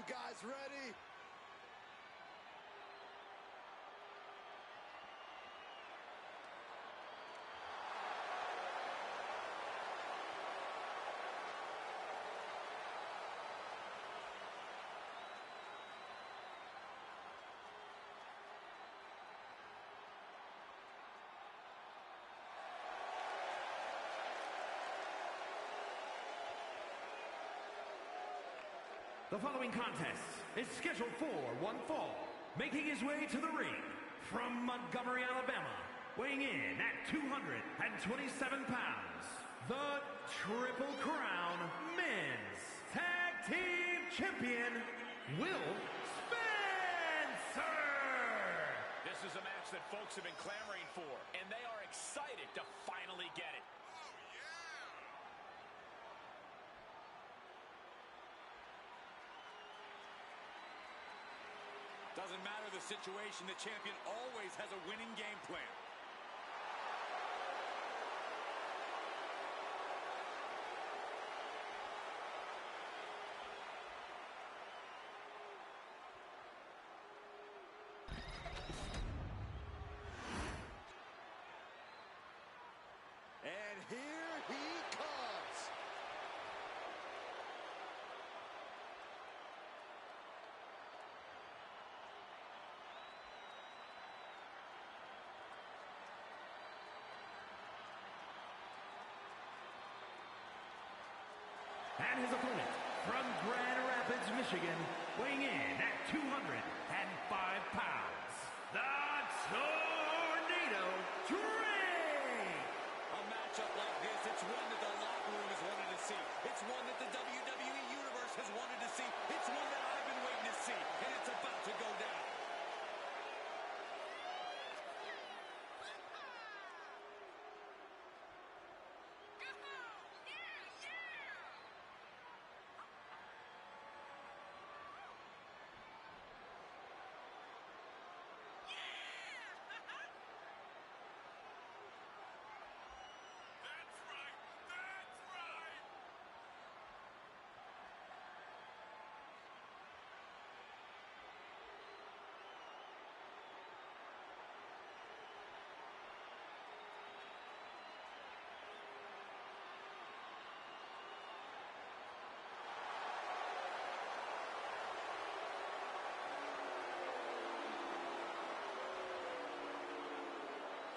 guys ready? The following contest is scheduled for one fall. Making his way to the ring from Montgomery, Alabama, weighing in at 227 pounds, the Triple Crown Men's Tag Team Champion, Will Spencer! This is a match that folks have been clamoring for, and they are excited to finally get it. Doesn't matter the situation, the champion always has a winning game plan. And here he comes. And his opponent from Grand Rapids, Michigan, weighing in at 205 pounds, the Tornado Drake! A matchup like this, it's one that the locker room has wanted to see. It's one that the WWE Universe has wanted to see. It's one that I've been waiting to see, and it's about to go down.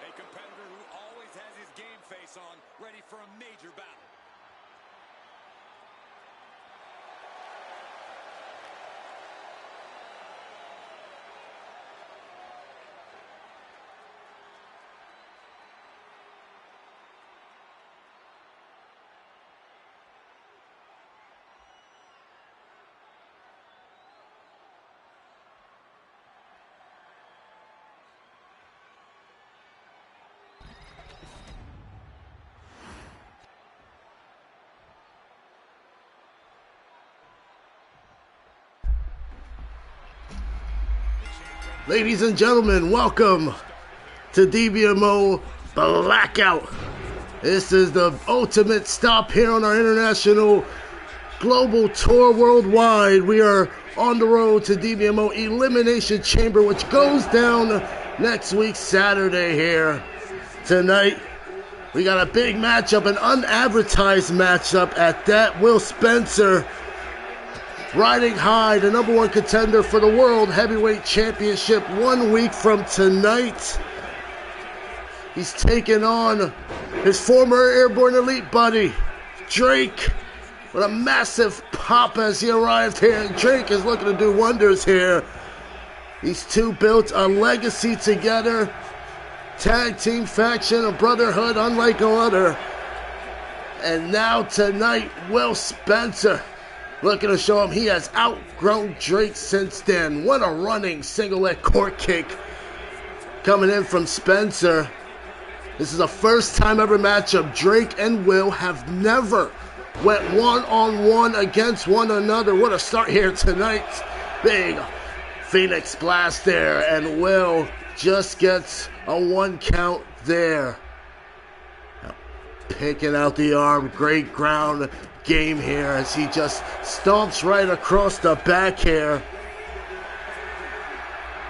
A competitor who always has his game face on, ready for a major battle. Ladies and gentlemen, welcome to Dbmo Blackout. This is the ultimate stop here on our international global tour worldwide. We are on the road to Dbmo Elimination Chamber, which goes down next week, Saturday here. Tonight, we got a big matchup, an unadvertised matchup at that. Will Spencer riding high, the #1 contender for the World Heavyweight Championship 1 week from tonight. He's taking on his former Airborne Elite buddy, Drake, with a massive pop as he arrived here. Drake is looking to do wonders here. These two built a legacy together. Tag team faction, a brotherhood unlike no other. And now tonight, Will Spencer looking to show him he has outgrown Drake since then. What a running single leg court kick coming in from Spencer. This is a first time ever matchup. Drake and Will have never went one-on-one against one another. What a start here tonight. Big Phoenix Blast there, and Will just gets a 1 count there. Picking out the arm, great ground game here as he just stomps right across the back here.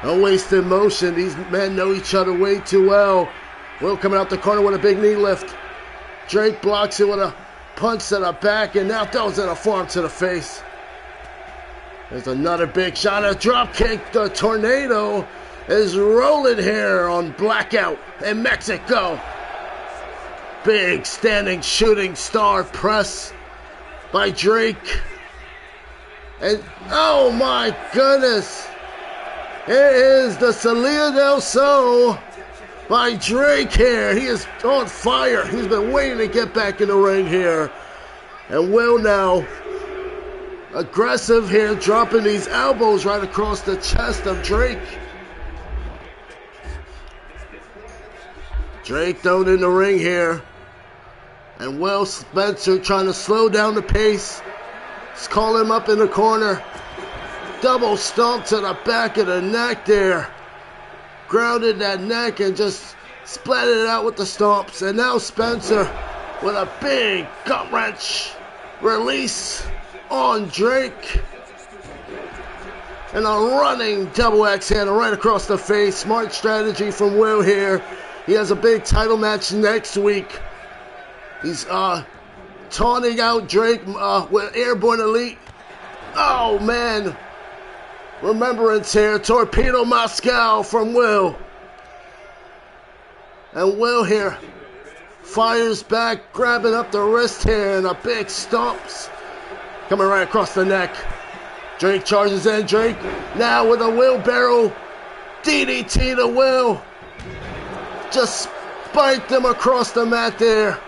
No wasted motion. These men know each other way too well. Will coming out the corner with a big knee lift. Drake blocks it with a punch to the back and now throws in a forearm to the face. There's another big shot, a drop kick. The tornado is rolling here on Blackout in Mexico. Big standing shooting star press by Drake. And oh my goodness. It is the Salida del Sol by Drake here. He is on fire. He's been waiting to get back in the ring here. And Will now aggressive here, dropping these elbows right across the chest of Drake. Drake thrown in the ring here. And Will Spencer trying to slow down the pace. Let's call him up in the corner. Double stomp to the back of the neck there. Grounded that neck and just splatted it out with the stomps. And now Spencer with a big gut wrench release on Drake. And a running double axe handle right across the face. Smart strategy from Will here. He has a big title match next week. He's taunting out Drake with Airborne Elite. Oh man. Remembrance here. Torpedo Moscow from Will. And Will here fires back, grabbing up the wrist here, and a big stomps coming right across the neck. Drake charges in. Drake now with a wheelbarrow DDT to Will. Just spiked him across the mat there.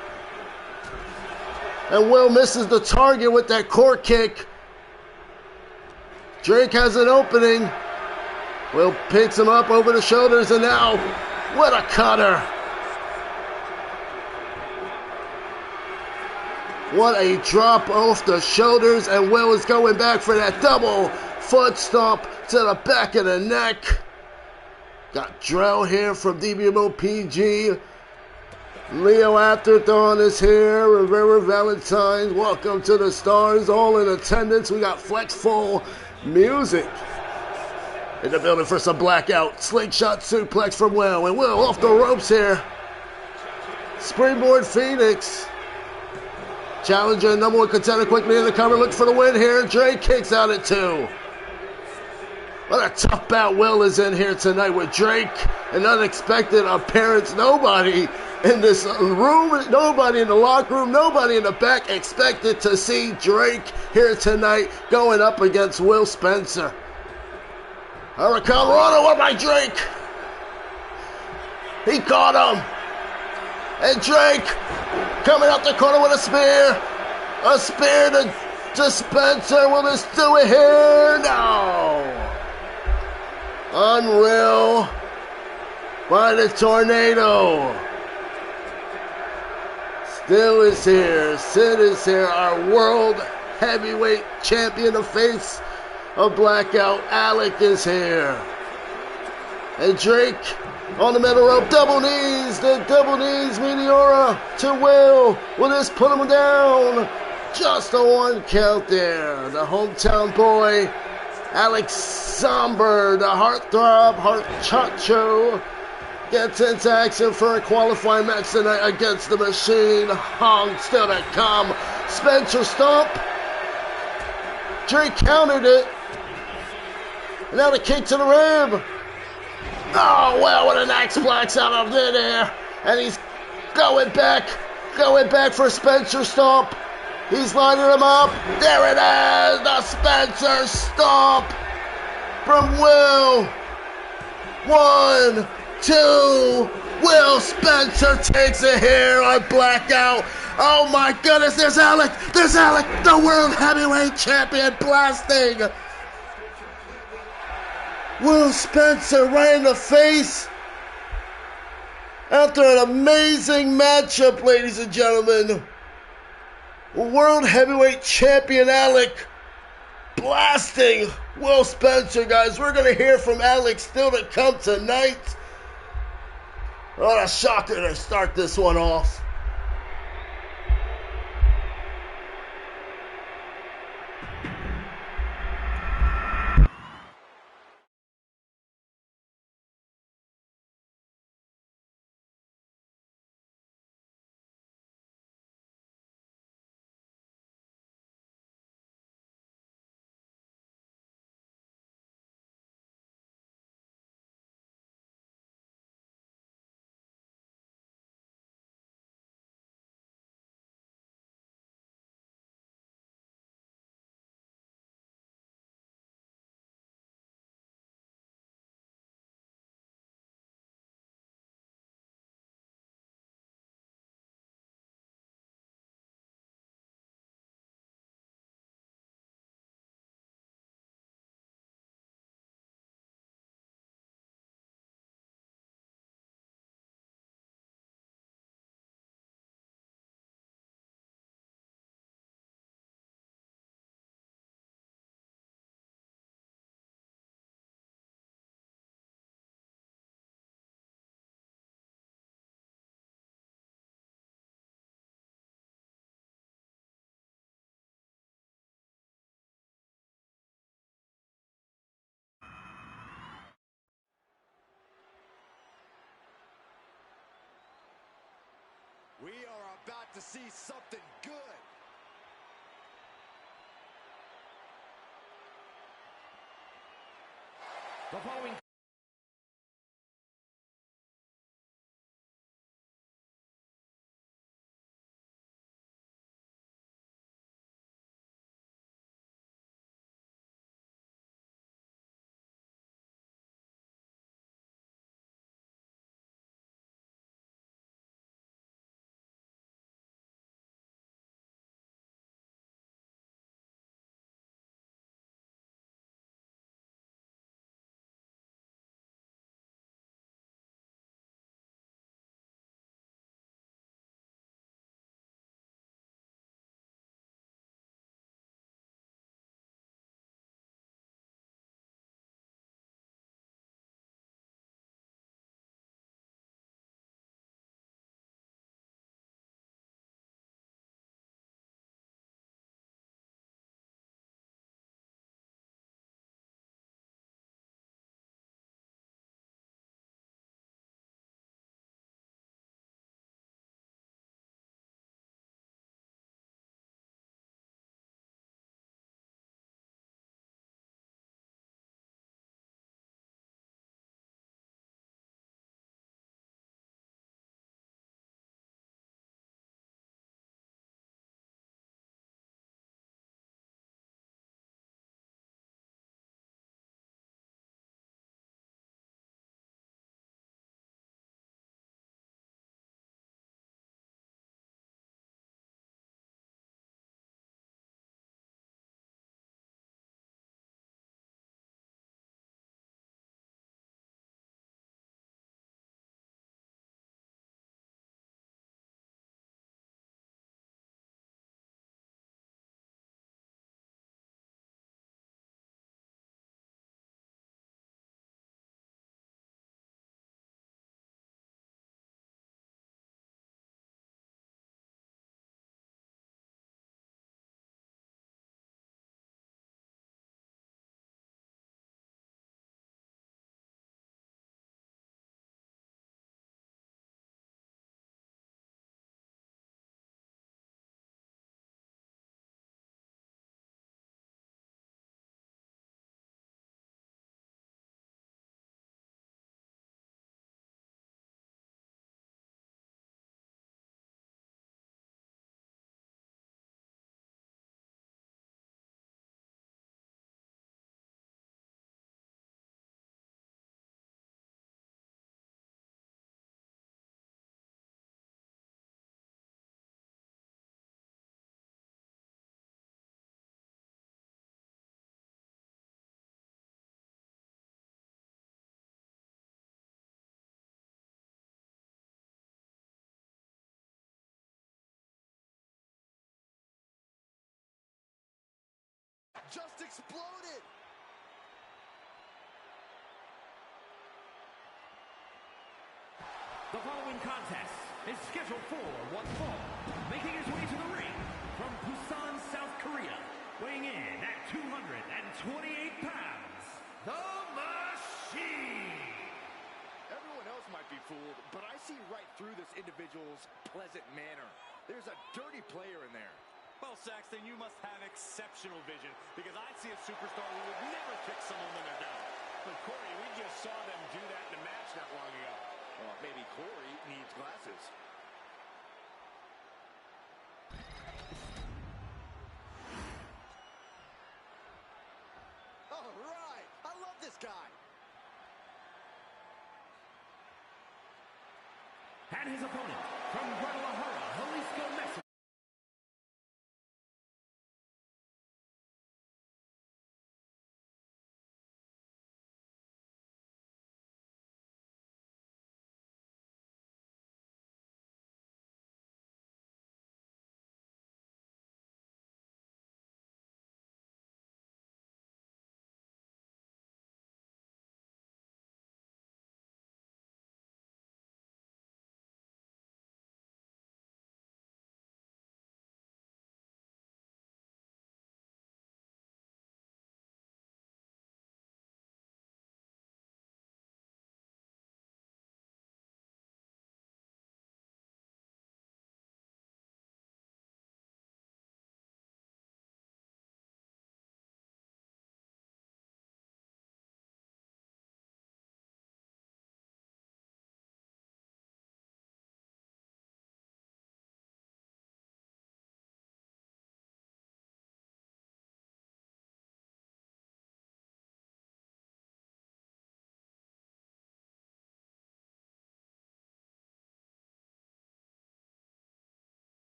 And Will misses the target with that court kick. Drake has an opening. Will picks him up over the shoulders, and now what a cutter. What a drop off the shoulders, and Will is going back for that double foot stomp to the back of the neck. Got Drell here from Dbmo PG. Leo Afterthorn is here. Rivera Valentine, welcome to the stars. All in attendance. We got Flex Full Music in the building for some Blackout. Slingshot suplex from Will. And Will off the ropes here. Springboard Phoenix. Challenger, number one contender, quickly in the cover. Look for the win here. Drake kicks out at 2. What a tough bout Will is in here tonight with Drake. An unexpected appearance. Nobody in this room, nobody in the locker room, nobody in the back expected to see Drake here tonight going up against Will Spencer. Hurricane Rana by Drake. He caught him. And Drake coming out the corner with a spear. A spear to Spencer. Will this do it here? No. Unreal by the tornado. Still is here. Sid is here. Our world heavyweight champion, the face of Blackout. Alec is here. And Drake on the middle rope. Double knees. The double knees. Meteora to Will. Will this put him down? Just a 1 count there. The hometown boy, Alex Somber, the heartthrob, heart chacho, gets into action for a qualifying match tonight against the Machine. Hong still to come. Spencer stomp. Drake countered it. And now the kick to the rib. Oh, well, what an axe blacks out of there. And he's going back for Spencer stomp. He's lining him up. There it is, the Spencer stomp from Will. 1, 2. Will Spencer takes it here on Blackout. Oh my goodness, there's Alec, the world heavyweight champion blasting. Will Spencer right in the face. After an amazing matchup, ladies and gentlemen. World heavyweight champion Alec blasting Will Spencer, guys. We're going to hear from Alec still to come tonight. What a shocker to start this one off. We are about to see something good. The following just exploded. The following contest is scheduled for one fall. Making his way to the ring from Busan, South Korea, weighing in at 228 pounds, the Machine. Everyone else might be fooled, but I see right through this individual's pleasant manner. There's a dirty player in there. Well, Saxton, you must have exceptional vision, because I see a superstar who would never kick someone when they're down. But Corey, we just saw them do that in a match not long ago. Well, maybe Corey needs glasses. All right, I love this guy. And his opponent, from Guadalajara, Jalisco, Mexico.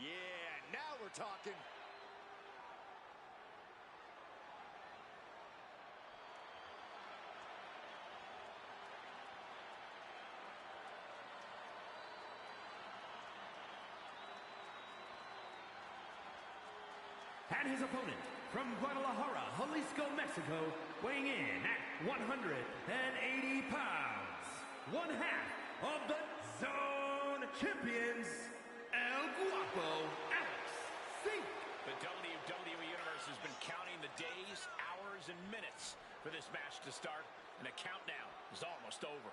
Yeah, now we're talking. And his opponent, from Guadalajara, Jalisco, Mexico, weighing in at 180 pounds, one half of the Zone Champions, El Guapo Alex Sink. The WWE Universe has been counting the days, hours, and minutes for this match to start, and the countdown is almost over.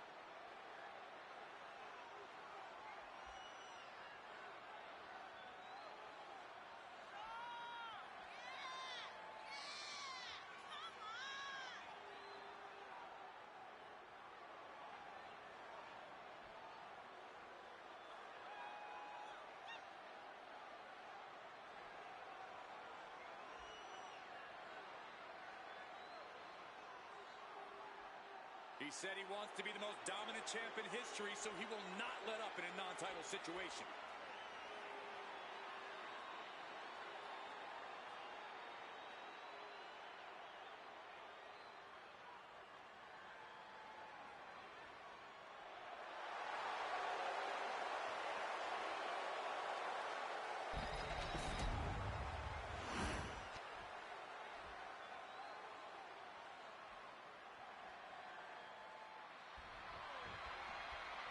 He said he wants to be the most dominant champ in history, so he will not let up in a non-title situation.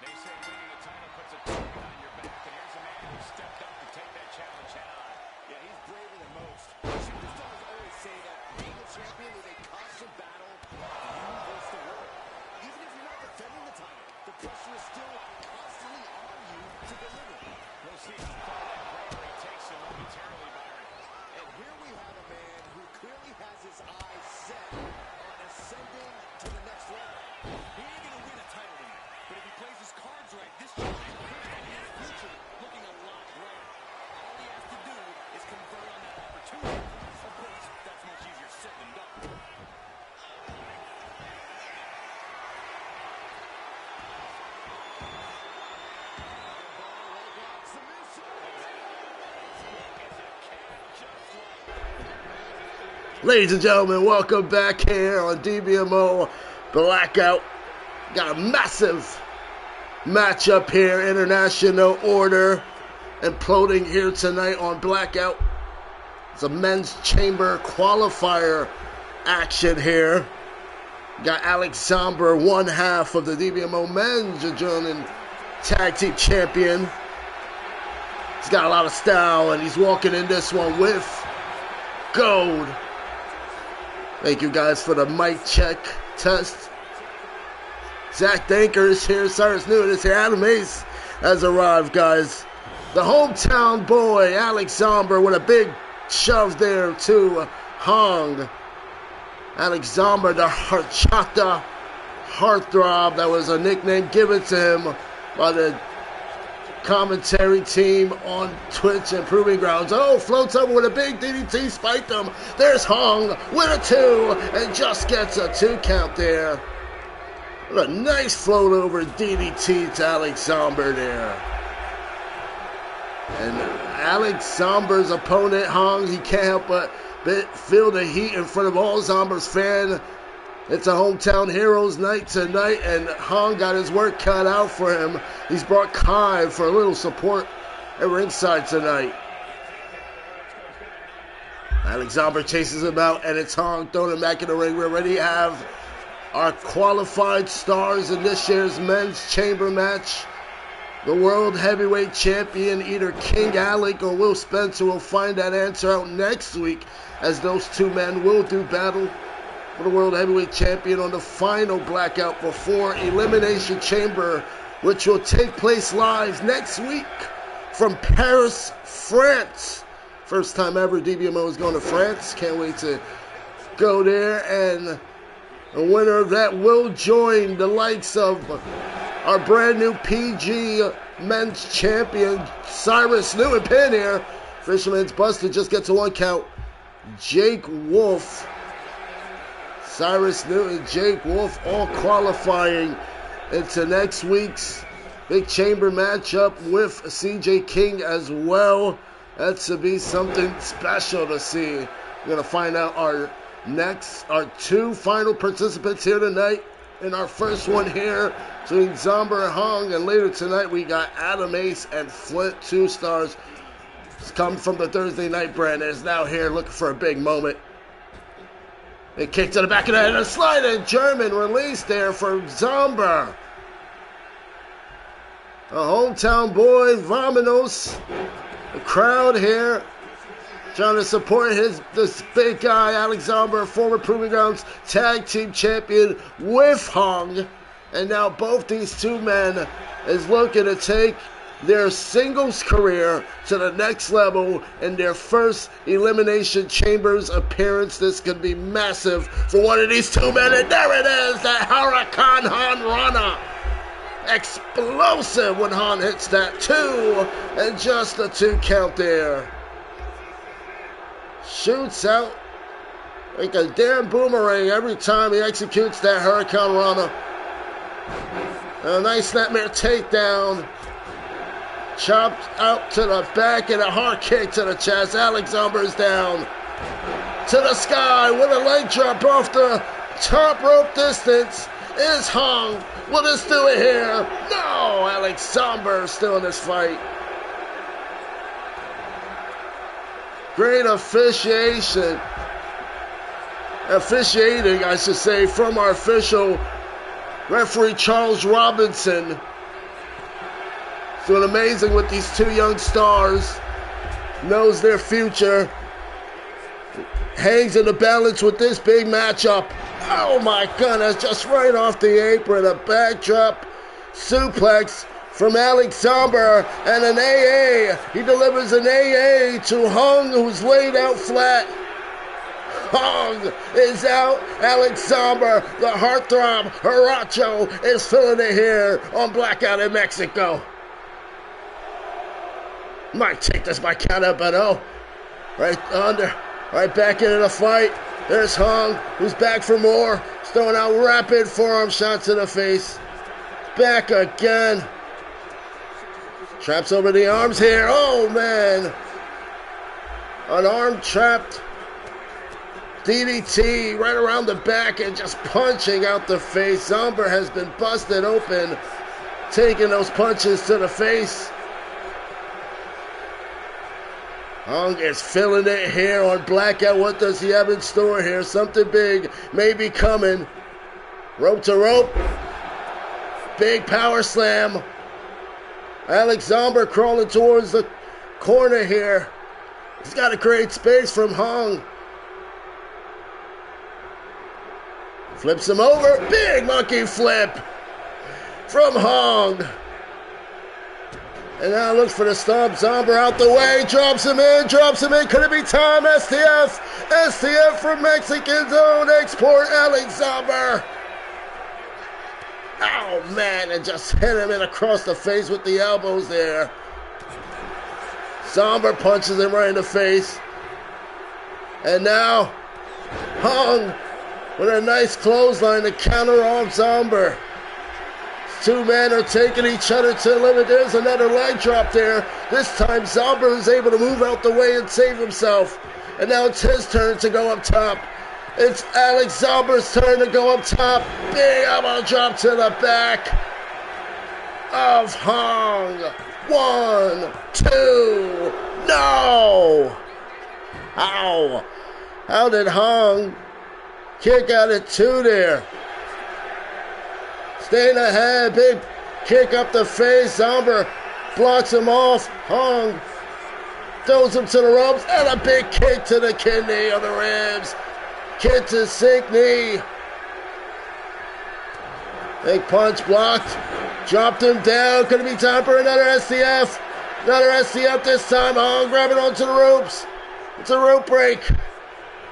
They say winning the title puts a target on your back, and here's a man who stepped up to take that challenge head on. Yeah, he's braver than most. Superstars always say that being a champion is a constant battle, you versus the world. Even if you're not defending the title, the pressure is still constantly on you to deliver. We'll see how far that bravery takes him momentarily, Byron. And here we have a man who clearly has his eyes set on ascending to the next level. He ain't gonna win a title tonight, but if he plays his cards right, this challenge could have his future looking a lot brighter. All he has to do is convert on that opportunity. Of course, that's much easier said than done. Ladies and gentlemen, welcome back here on Dbmo Blackout. Got a massive matchup here. International order imploding here tonight on Blackout. It's a men's chamber qualifier action here. Got Alex Zomber, one half of the Dbmo men's adjoining tag team champion. He's got a lot of style, and he's walking in this one with gold. Thank you guys for the mic check test. Zach Danker is here. Cyrus Newton is here. Adam Ace has arrived, guys. The hometown boy, Alex Zomber, with a big shove there to Hong. Alex Zomber, the Horchata Heartthrob. That was a nickname given to him by the commentary team on Twitch and Proving Grounds. Oh, floats over with a big DDT, spiked him. There's Hong with a 2 and just gets a 2 count there. What a nice float over DDT to Alex Zomber there. And Alex Zomber's opponent, Hong, he can't help but feel the heat in front of all Zomber's fans. It's a hometown heroes night tonight, and Hong got his work cut out for him. He's brought Kai for a little support at ringside tonight. Alex Zomber chases him out, and it's Hong throwing him back in the ring. We already have our qualified stars in this year's men's chamber match. The World Heavyweight Champion, either King Alec or Will Spencer, will find that answer out next week, as those two men will do battle for the World Heavyweight Champion on the final Blackout before Elimination Chamber, which will take place live next week from Paris, France. First time ever Dbmo is going to France. Can't wait to go there, and the winner of that will join the likes of our brand new PG men's champion, Cyrus Newton, pin here. Fisherman's busted, just gets a 1 count. Jake Wolf, Cyrus Newton, Jake Wolf, all qualifying into next week's big chamber matchup with CJ King as well. That's to be something special to see. We're going to find out our 2 final participants here tonight. In our first one here between Zomber and Hong, and later tonight we got Adam Ace and Flint, 2 stars. It's come from the Thursday Night brand and is now here looking for a big moment. They kick to the back of the head and a sliding German release there for Zomber. A hometown boy, Vamonos. The crowd here trying to support this big guy, Alex Zomber, former Proving Grounds tag team champion with Hong. And now both these two men is looking to take their singles career to the next level in their first Elimination Chambers appearance. This could be massive for one of these two men. And there it is, that Huracan Han Rana. Explosive when Han hits that 2, and just a 2 count there. Shoots out like a damn boomerang every time he executes that Huracan Rana. A nice snapmare takedown. Chopped out to the back and a hard kick to the chest. Alex Zomber is down to the sky with a leg drop off the top rope distance. Is Hong. Will this do it here? No! Alex Zomber still in this fight. Great officiating, I should say, from our official referee Charles Robinson. Doing amazing with these 2 young stars. Knows their future. Hangs in the balance with this big matchup. Oh my goodness, just right off the apron. A backdrop suplex from Alex Zomber and an AA. He delivers an AA to Hong, who's laid out flat. Hong is out. Alex Zomber, the heartthrob, Haracho, is filling it here on Blackout in Mexico. Might take this by count out, but oh. Right under. Right back into the fight. There's Hong, who's back for more. He's throwing out rapid forearm shots to the face. Back again. Traps over the arms here. Oh, man. An arm trapped DDT right around the back and just punching out the face. Zomber has been busted open taking those punches to the face. Hung is feeling it here on Blackout. What does he have in store here? Something big may be coming. Rope to rope. Big power slam. Alex Zomber crawling towards the corner here. He's got to create space from Hung. Flips him over. Big monkey flip from Hung. And now looks for the stomp. Zomber out the way. Drops him in. Could it be time? STF. STF from Mexican Zone Export. Alex Zomber. Oh, man. And just hit him in across the face with the elbows there. Zomber punches him right in the face. And now Hung with a nice clothesline to counter off Zomber. Two men are taking each other to the limit. There's another leg drop there. This time Zomber is able to move out the way and save himself. And now it's his turn to go up top. It's Alex Zomber's turn to go up top. Big elbow drop to the back of Hung. 1, 2, no! Ow! How did Hung kick out at 2 there? Staying ahead, big kick up the face. Zomber blocks him off. Hung throws him to the ropes, and a big kick to the kidney of the ribs. Kick to sink knee. Big punch blocked. Dropped him down. Could it be time for another STF? Another STF this time. Hung grabbing onto the ropes. It's a rope break.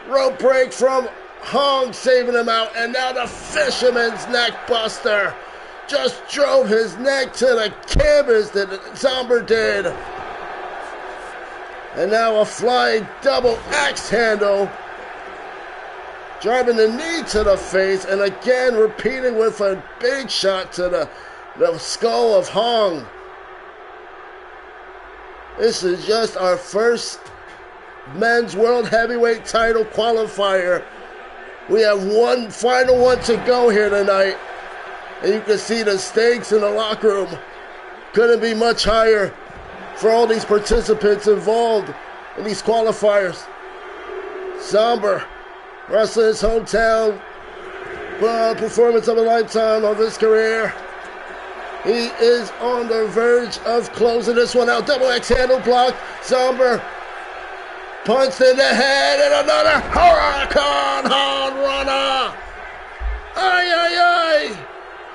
Rope break from Hung, saving him out. And now the fisherman's neck buster. Just drove his neck to the canvas that Zomber did. And now a flying double axe handle. Driving the knee to the face. And again repeating with a big shot to the skull of Hung. This is just our first men's world heavyweight title qualifier. We have one final one to go here tonight. And you can see the stakes in the locker room couldn't be much higher for all these participants involved in these qualifiers. Zomber wrestling his hometown, performance of a lifetime of his career. He is on the verge of closing this one out. Double X handle block. Zomber punched in the head, and another Hurricane Hung runner. Ay, ay, ay.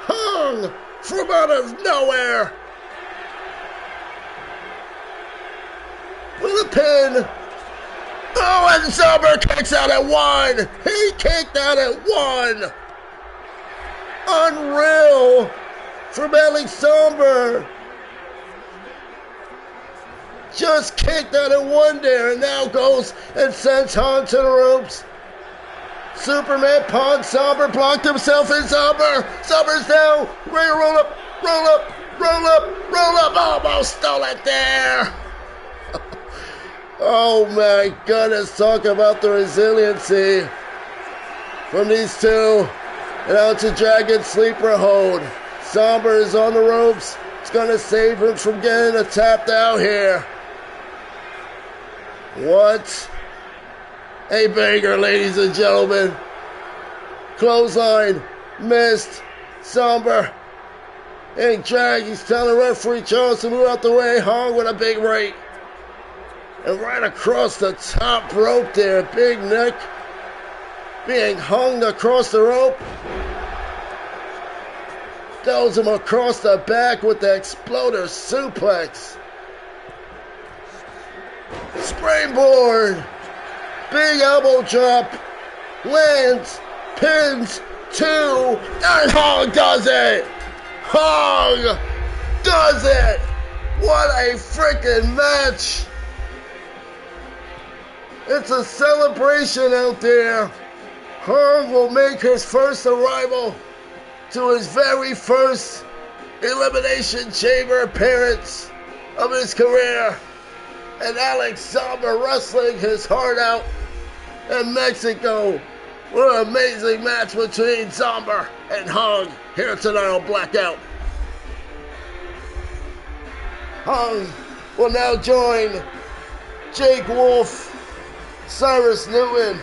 Hung from out of nowhere with a pin. Oh, and Zomber kicks out at 1. He kicked out at 1. Unreal from Alex Zomber. Just kicked out at 1 there, and now goes and sends Hung to the ropes. Superman punch. Zomber blocked himself in. Zomber's down. Ready to roll up, roll up, roll up, roll up. Almost stole it there. Oh my goodness, talk about the resiliency from these two. And out to Dragon Sleeper hold. Zomber is on the ropes. It's going to save him from getting tapped out here. What a banger, ladies and gentlemen. Clothesline missed. Zomber and drag. He's telling referee Charles to move out the way. Hung with a big right. And right across the top rope there. Big neck being hung across the rope. Throws him across the back with the exploder suplex. Springboard. Big elbow drop. Lands. Pins. 2. And Hung does it. Hung does it. What a freaking match. It's a celebration out there. Hung will make his first arrival to his very first Elimination Chamber appearance of his career. And Alex Zomber wrestling his heart out in Mexico. What an amazing match between Zomber and Hung here tonight on Blackout. Hung will now join Jake Wolf, Cyrus Newton,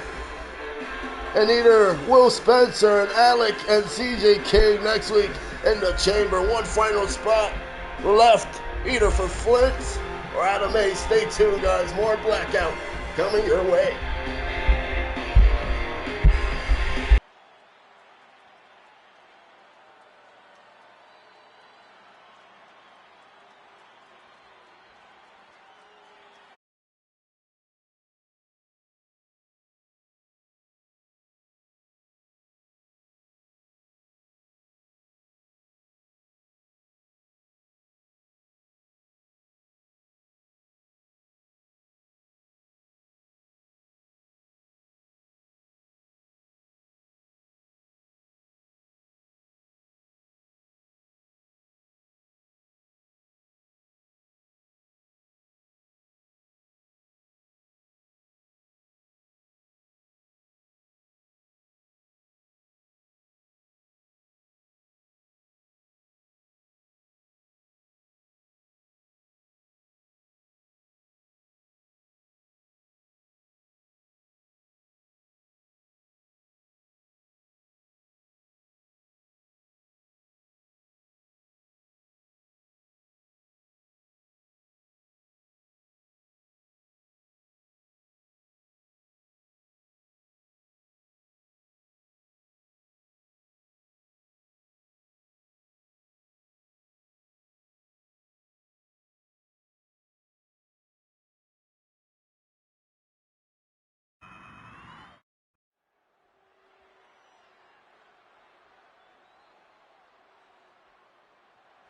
and either Will Spencer and Alec and CJ King next week in the chamber. One final spot left, either for Flint or Adam Ace. Stay tuned, guys. More Blackout coming your way.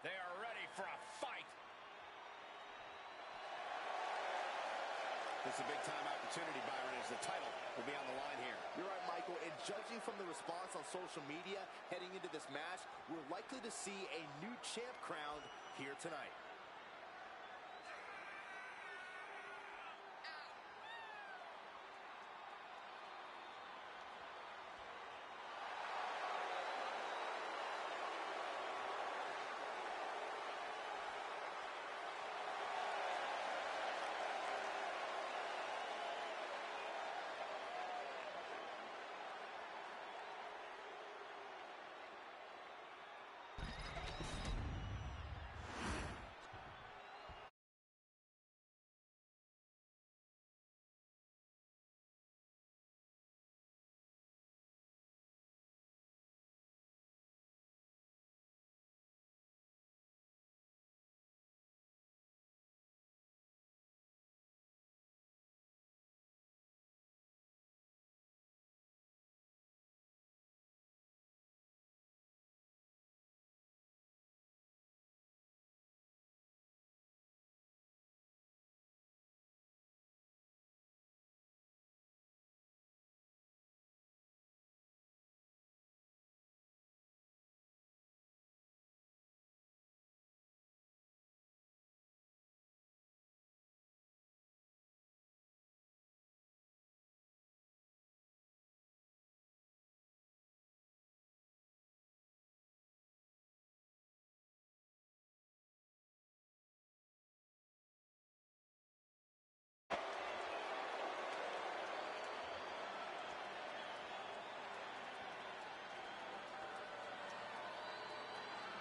They are ready for a fight. This is a big-time opportunity, Byron, as the title will be on the line here. You're right, Michael, and judging from the response on social media heading into this match, we're likely to see a new champ crowned here tonight.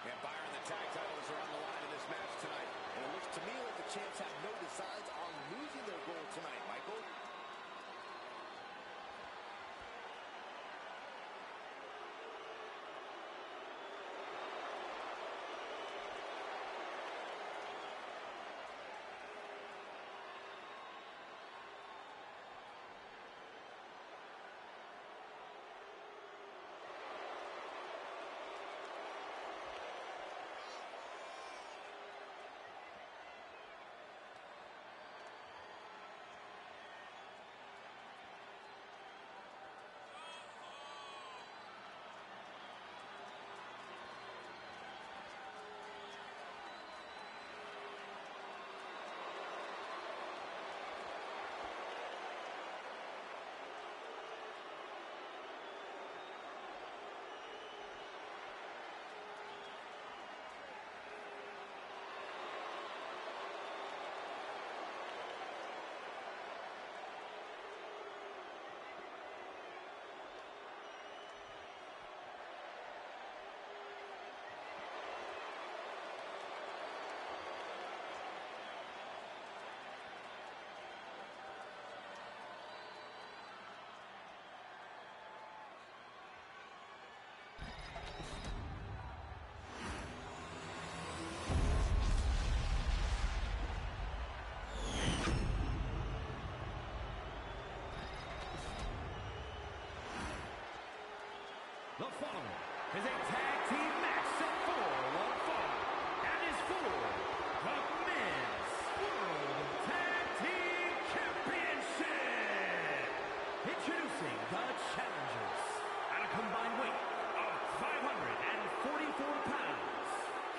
And Byron, the tag titles are on the line in this match tonight. And it looks to me like the champs have no designs on losing their gold tonight, Michael. is a tag team match set for one fall and is for the Men's World Tag Team Championship. Introducing the challengers at a combined weight of 544 pounds,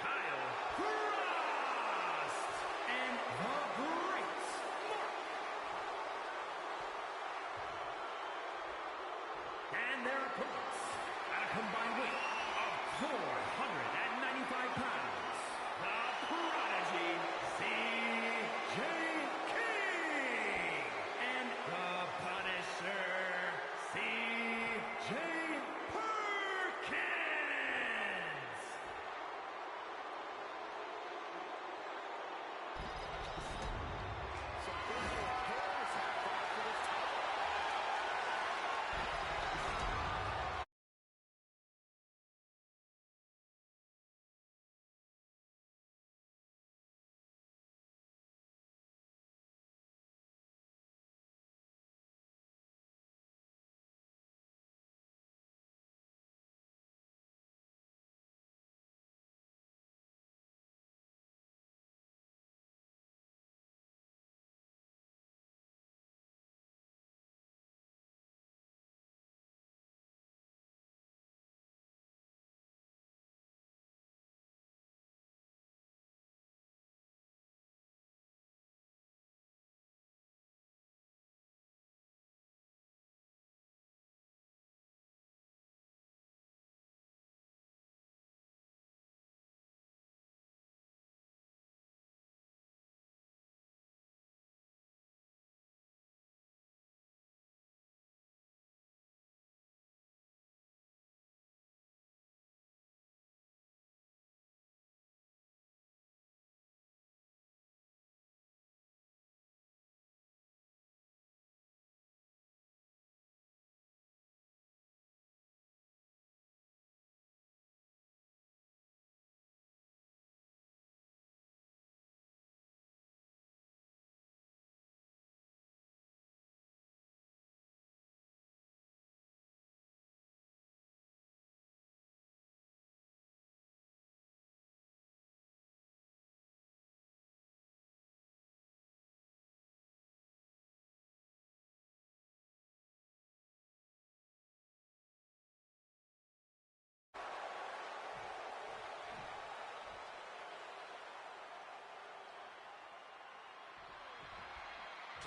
Kyle Frost and the Great Mark. And their opponents at a combined weight of 495 pounds, the Prodigy, CJ King, and the Punisher, CJ Perkins.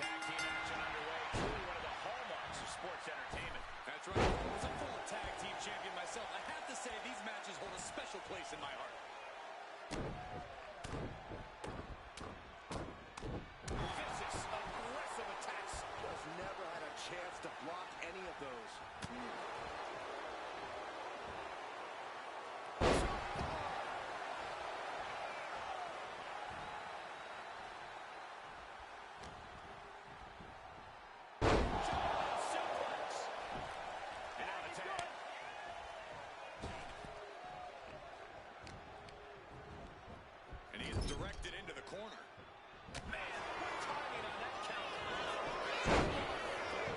Tag team action underway. Truly one of the hallmarks of sports entertainment. That's right. As a former tag team champion myself, I have to say these matches hold a special place in my heart. Vicious, aggressive attacks. Just never had a chance to block any of those. And he is directed into the corner.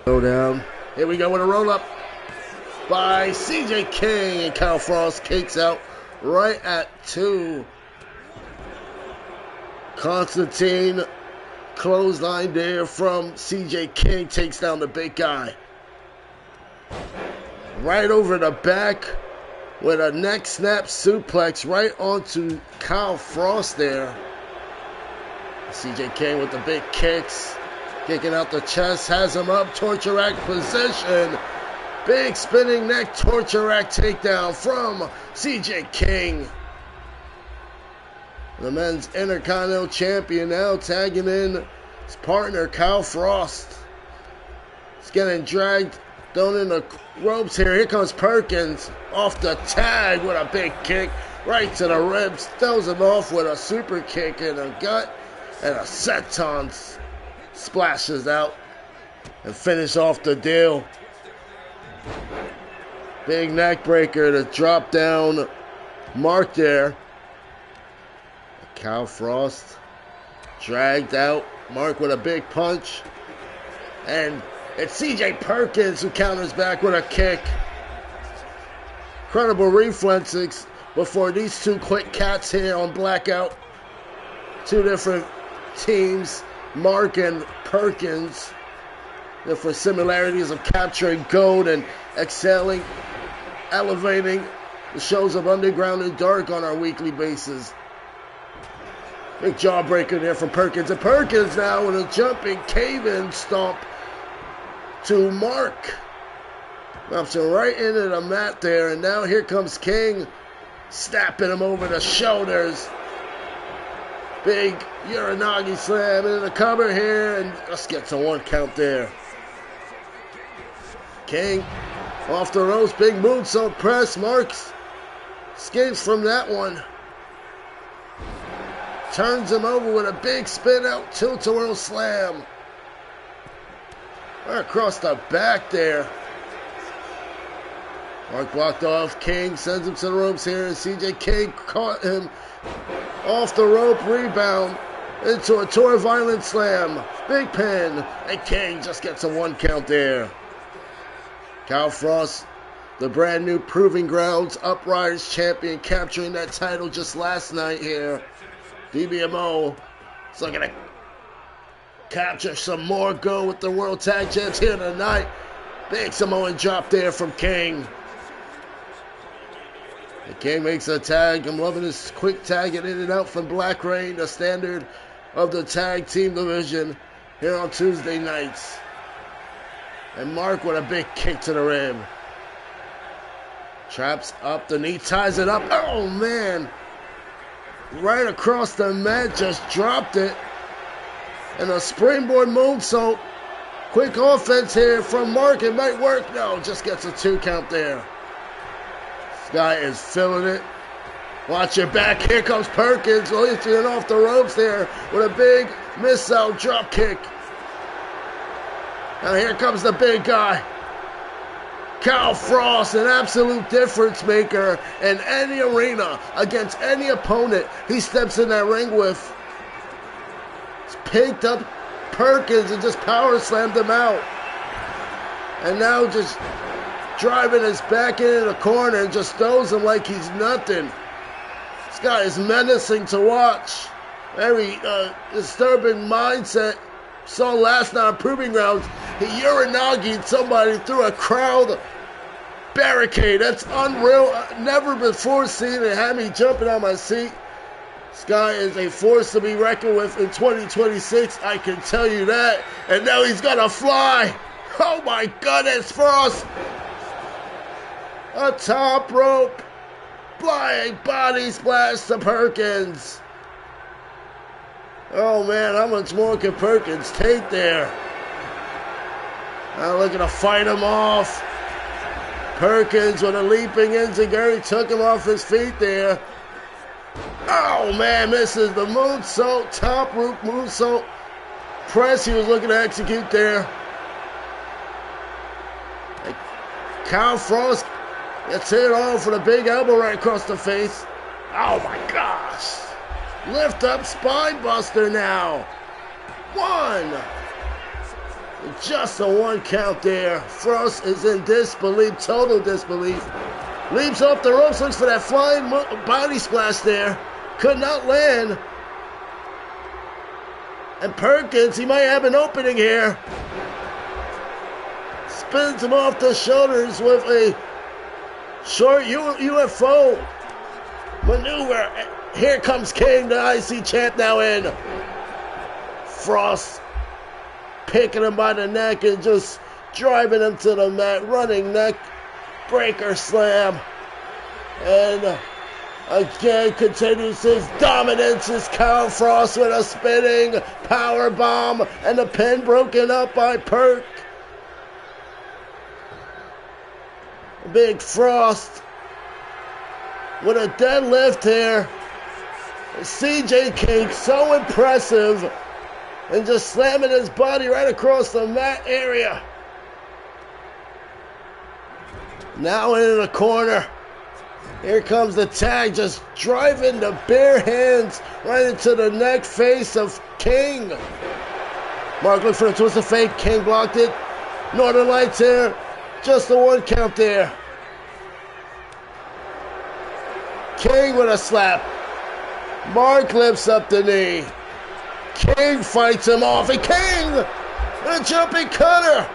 Go down. Here we go with a roll up by CJ King, and Kyle Frost kicks out right at 2. Constantine clothesline there from CJ King, takes down the big guy. Right over the back with a neck snap suplex right onto Kyle Frost there. CJ King with the big kicks. Kicking out the chest, has him up, torture rack position. Big spinning neck torture rack takedown from CJ King. The men's Intercontinental Champion now tagging in his partner, Kyle Frost. He's getting dragged down in the ropes here. Here comes Perkins off the tag with a big kick right to the ribs. Throws him off with a super kick in the gut, and a senton splashes out and finish off the deal. Big neck breaker to drop down Mark there. Kyle Frost dragged out Mark with a big punch. And it's CJ Perkins who counters back with a kick. Incredible reflexes before these two quick cats here on Blackout. Two different teams, Mark and Perkins. Different similarities of capturing gold and excelling, elevating the shows of Underground and Dark on our weekly basis. Big jawbreaker there from Perkins. And Perkins now with a jumping cave-in stomp to Mark. Drops him right into the mat there. And now here comes King, snapping him over the shoulders. Big Uranagi slam into the cover here. And just gets a 1 count there. King off the ropes. Big moonsault press. Marks escapes from that one. Turns him over with a big spin out tilt-a-whirl slam. Right across the back there. Mark blocked off. King sends him to the ropes here. And CJ King caught him off the rope. Rebound into a Tour Violent slam. Big pin. And King just gets a 1 count there. Kyle Frost, the brand new Proving Grounds Uprise champion, capturing that title just last night here. Dbmo is looking to capture some more gold with the World Tag Champs here tonight. Big Samoan drop there from King. The King makes a tag. I'm loving this quick tagging in and out from Black Rain, the standard of the tag team division here on Tuesday nights. And Mark with a big kick to the rib. Traps up the knee, ties it up. Oh, man. Right across the mat, just dropped it. And a springboard moonsault. Quick offense here from Mark. It might work. No, just gets a 2 count there. This guy is feeling it. Watch your back. Here comes Perkins. Lifting off the ropes there with a big missile drop kick. Now here comes the big guy. Kyle Frost, an absolute difference maker in any arena against any opponent he steps in that ring with. He's picked up Perkins and just power slammed him out. And now just driving his back into the corner and just throws him like he's nothing. This guy is menacing to watch. Very disturbing mindset. Saw last night on Proving Grounds, he Uranagi'd somebody through a crowd barricade. That's unreal. Never before seen it. Had me jumping on my seat. This guy is a force to be reckoned with in 2026. I can tell you that. And now he's gonna fly. Oh my goodness, Frost. A top rope. Flying body splash to Perkins. Oh man, how much more can Perkins take there? Now looking to fight him off. Perkins with a leaping enziguri took him off his feet there. Oh man, misses the moonsault, top rope moonsault press he was looking to execute there. Kyle Frost gets hit off with a big elbow right across the face. Oh my gosh. Lift up spine buster now. 1. Just a 1 count there. Frost is in disbelief, total disbelief. Leaps off the ropes, looks for that flying body splash there. Could not land. And Perkins, he might have an opening here. Spins him off the shoulders with a short UFO maneuver. Here comes King, the IC champ now in. Frost picking him by the neck and just driving him to the mat. Running neck breaker slam. And again continues his dominance as Kyle Frost with a spinning power bomb and the pin broken up by Perk. Big Frost with a deadlift here. CJ King so impressive and just slamming his body right across the mat area. Now into the corner. Here comes the tag, just driving the bare hands right into the neck face of King. Mark looked for a twist of fate. King blocked it. Northern Lights here. Just the 1 count there. King with a slap. Mark lifts up the knee. King fights him off. And King, a jumping cutter.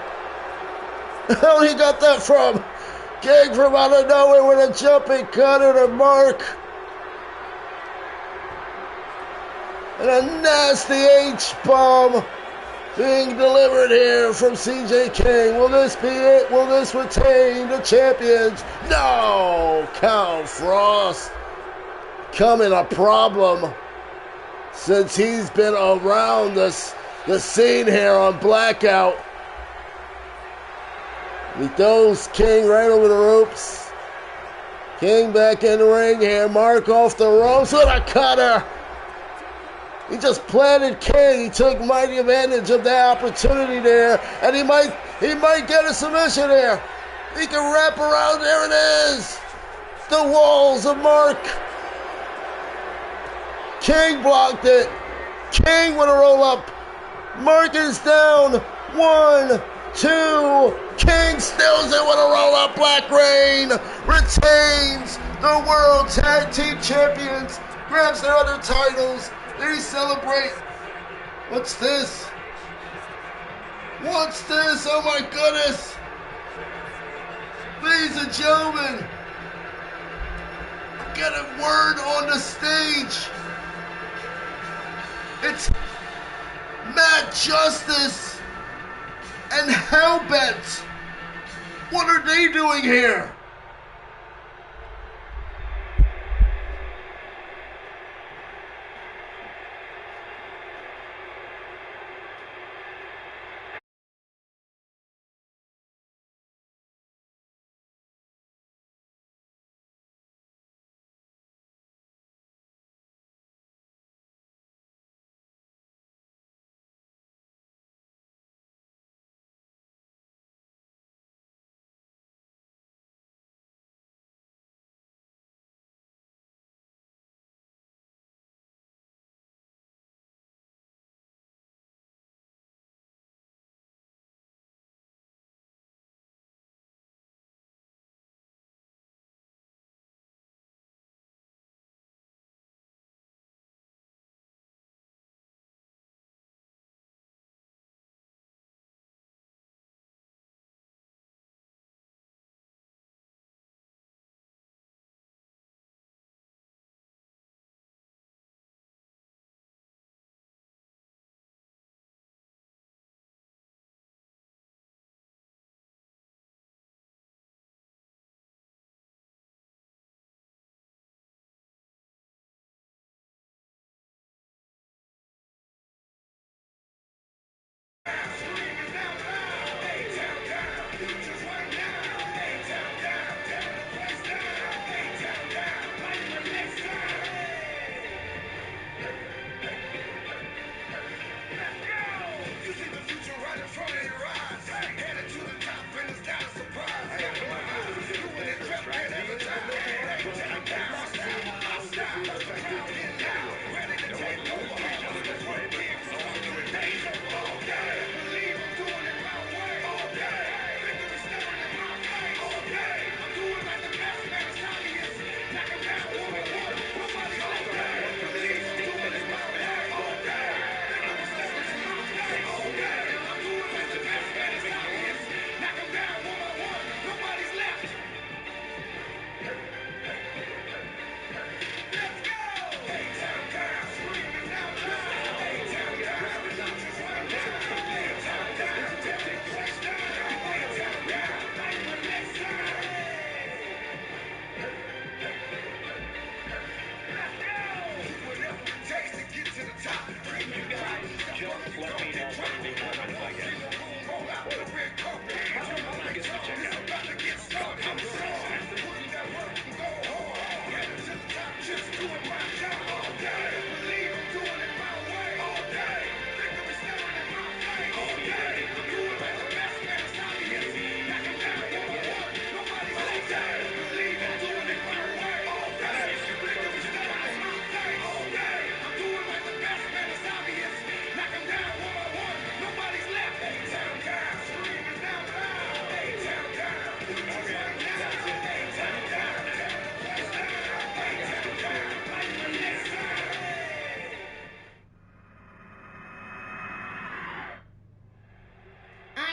How he got that from? King from out of nowhere with a jumping cutter to Mark. And a nasty H-bomb being delivered here from CJ King. Will this be it? Will this retain the champions? No! Cal Frost becoming a problem since he's been around the scene here on Blackout. He throws King right over the ropes. King back in the ring here. Mark off the ropes with a cutter. He just planted King. He took mighty advantage of that opportunity there, and he might get a submission there. He can wrap around. There it is. The walls of Mark. King blocked it. King with a roll up. Mark is down. 1, 2. King steals it with a roll up. Black Reign retains the World Tag Team Champions. Grabs their other titles. They celebrate. What's this? What's this? Oh my goodness. Ladies and gentlemen, get a word on the stage. It's Matt Justice and Hellbent. What are they doing here?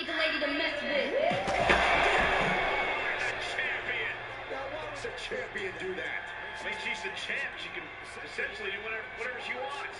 the lady to mess with. Why would a champion do that? I mean, she's the champ. She can essentially do whatever she wants.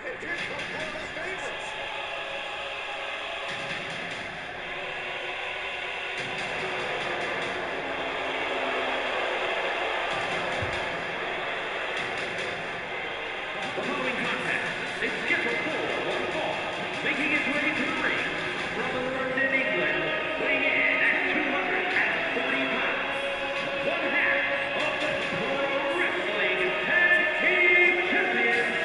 And here comes one of his favorites. The following contest is scheduled for one fall, making his way to the ring from London, England, weighing in at 240 pounds, one half of the Pro Wrestling Tag Team Champions,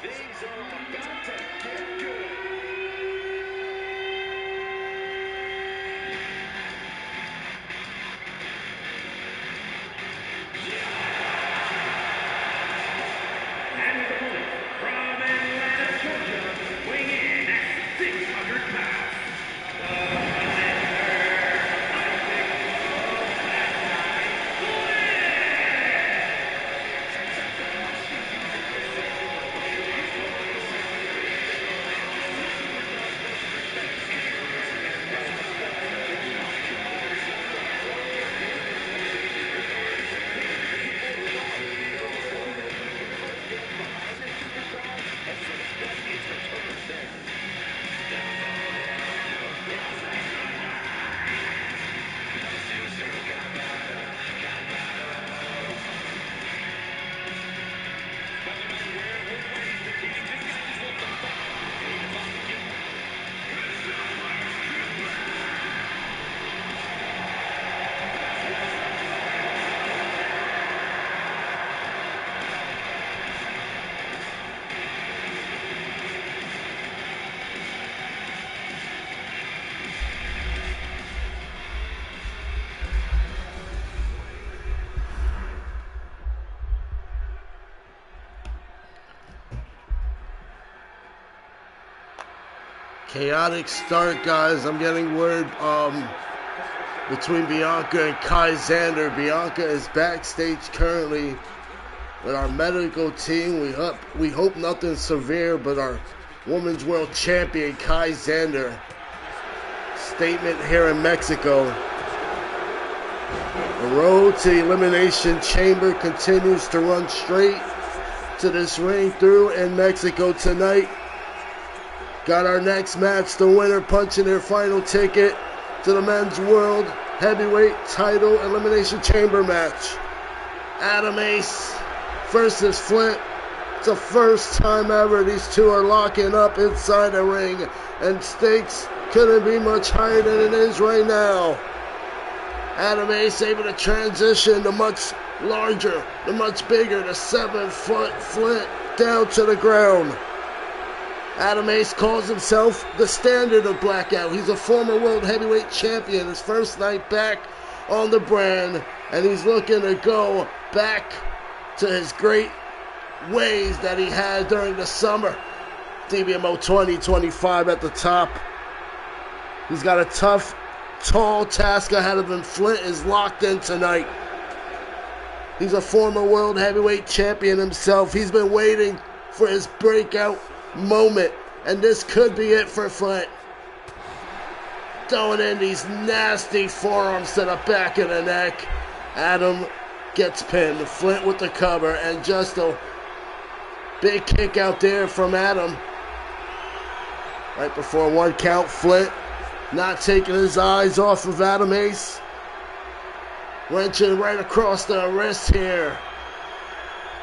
Things are about to get good. and his opponent from Atlanta, Georgia, weighing in at 600 pounds. Chaotic start, guys. I'm getting word between Bianca and Kai Xander. Bianca is backstage currently with our medical team. We hope nothing severe, but our Women's World Champion Kai Xander. Statement here in Mexico. The road to the Elimination Chamber continues to run straight to this ring through in Mexico tonight. Got our next match, the winner punching their final ticket to the Men's World Heavyweight Title Elimination Chamber match. Adam Ace versus Flint. It's the first time ever these two are locking up inside the ring, and stakes couldn't be much higher than it is right now. Adam Ace able to transition the much larger, the much bigger, the 7-foot Flint down to the ground. Adam Ace calls himself the standard of Blackout. He's a former World Heavyweight Champion, his first night back on the brand, and he's looking to go back to his great ways that he had during the summer. Dbmo 2025 at the top. He's got a tough, tall task ahead of him. Flint is locked in tonight. He's a former World Heavyweight Champion himself. He's been waiting for his breakout moment, and this could be it for Flint. Throwing in these nasty forearms to the back of the neck. Adam gets pinned. Flint with the cover, and just a big kick out there from Adam. Right before one count, Flint not taking his eyes off of Adam Ace. Wrenching right across the wrist here.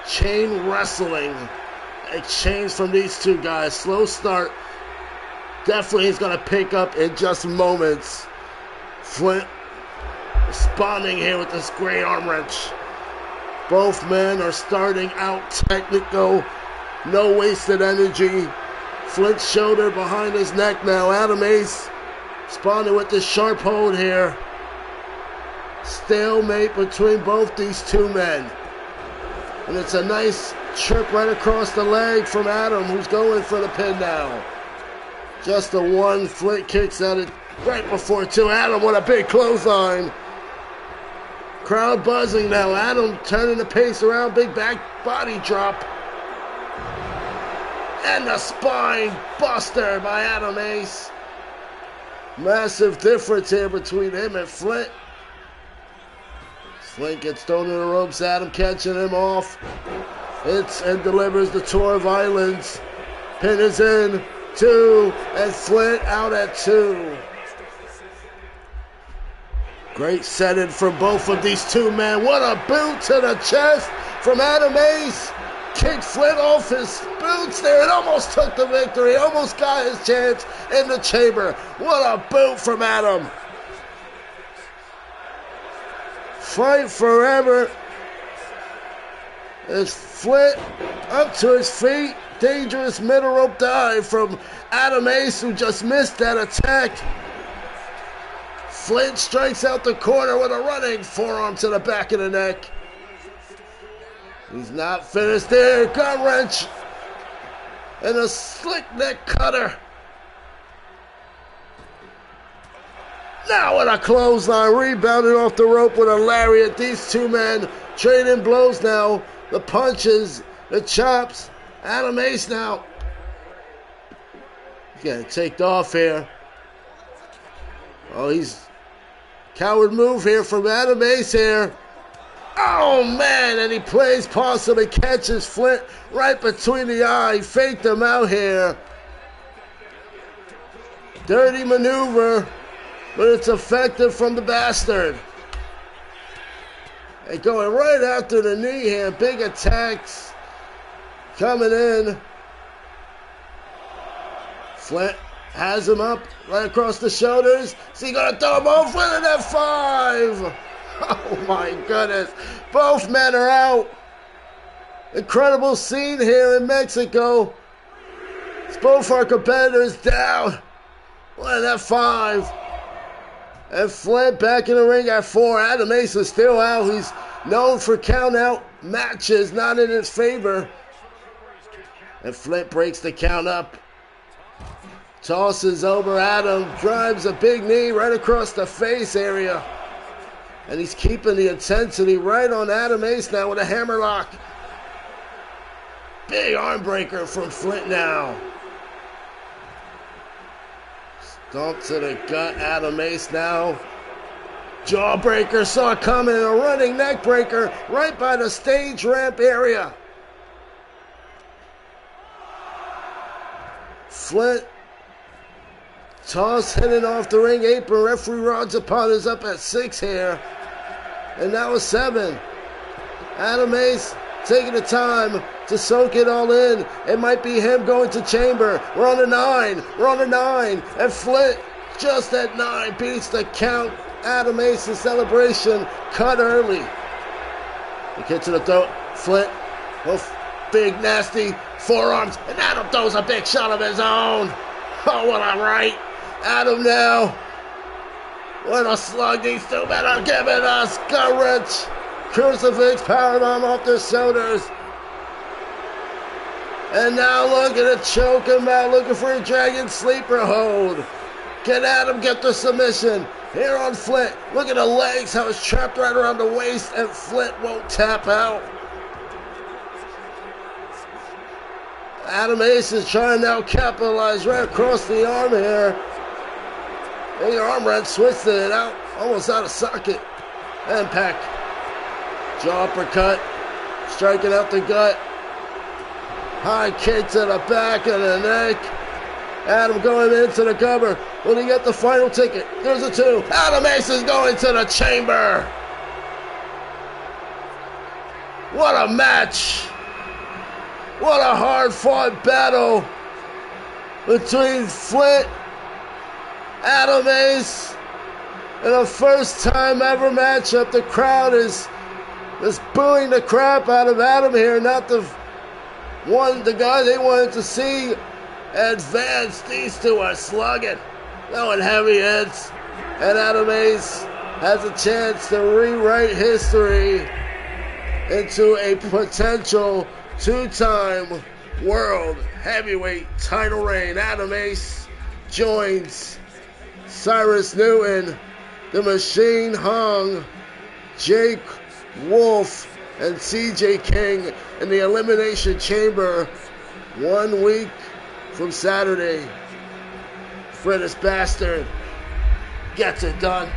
Chain wrestling. Exchange from these two guys. Slow start. Definitely he's going to pick up in just moments. Flint responding here with this great arm wrench. Both men are starting out technical. No wasted energy. Flint's shoulder behind his neck now. Adam Ace responding with this sharp hold here. Stalemate between both these two men. And it's a nice trip right across the leg from Adam, who's going for the pin now. Just a one. Flint kicks at it right before two. Adam with a big clothesline. Crowd buzzing now. Adam turning the pace around. Big back body drop. And the spine buster by Adam Ace. Massive difference here between him and Flint. Flint gets thrown in the ropes. Adam catching him off. Hits and delivers the Tour of Islands. Pin is in. 2. And Flint out at 2. Great setting from both of these two men. What a boot to the chest from Adam Ace. Kicked Flint off his boots there. It almost took the victory. Almost got his chance in the chamber. What a boot from Adam. Fight forever. As Flint up to his feet. Dangerous middle rope dive from Adam Ace, who just missed that attack. Flint strikes out the corner with a running forearm to the back of the neck. He's not finished there. Gut wrench. And a slick neck cutter. Now with a clothesline. Rebounded off the rope with a lariat. These two men trading blows now. The punches, the chops. Adam Ace now. He's getting taken off here. Oh, he's coward move here from Adam Ace here. Oh, man, and he plays possum and catches Flint right between the eye. Faked him out here. Dirty maneuver, but it's effective from the bastard. And going right after the knee here. Big attacks coming in. Flint has him up right across the shoulders. Is he going to throw him off with an F5? Oh my goodness. Both men are out. Incredible scene here in Mexico. It's both our competitors down. What an F5. And Flint back in the ring at 4. Adam Ace is still out. He's known for count-out matches, not in his favor. And Flint breaks the count up. Tosses over Adam, drives a big knee right across the face area. And he's keeping the intensity right on Adam Ace now with a hammerlock. Big arm breaker from Flint now. Stomp to the gut, Adam Ace now. Jawbreaker saw it coming, a running neck breaker right by the stage ramp area. Flint toss heading off the ring apron. Referee Rod's upon is up at 6 here. And that was 7. Adam Ace taking the time to soak it all in. It might be him going to chamber. We're on the 9. We're on the 9. And Flint just at 9 beats the count. Adam Ace's celebration cut early. The kick to the throat. Flint. Big nasty forearms. And Adam throws a big shot of his own. Oh, what a right. Adam now. What a slug these two men are giving us. Gut wrench. Crucifix powerbomb off their shoulders. And now look at it, choke him out, looking for a dragon sleeper hold. Can Adam get the submission? Here on Flint. Look at the legs, how it's trapped right around the waist, and Flint won't tap out. Adam Ace is trying to now capitalize right across the arm here. And your arm wrench twisted it out, almost out of socket. Impact. Jaw uppercut. Striking out the gut. High kick to the back of the neck. Adam going into the cover. Will he get the final ticket? There's a 2. Adam Ace is going to the chamber. What a match. What a hard-fought battle between Flint, Adam Ace, in a first-time ever matchup. The crowd is booing the crap out of Adam here. Not the guy they wanted to see advance. These two are slugging, throwing heavy hits, and Adam Ace has a chance to rewrite history into a potential 2-time world heavyweight title reign. Adam Ace joins Cyrus Newton, the Machine Hung, Jake Wolf, and CJ King in the Elimination Chamber 1 week from Saturday. British Bastard gets it done.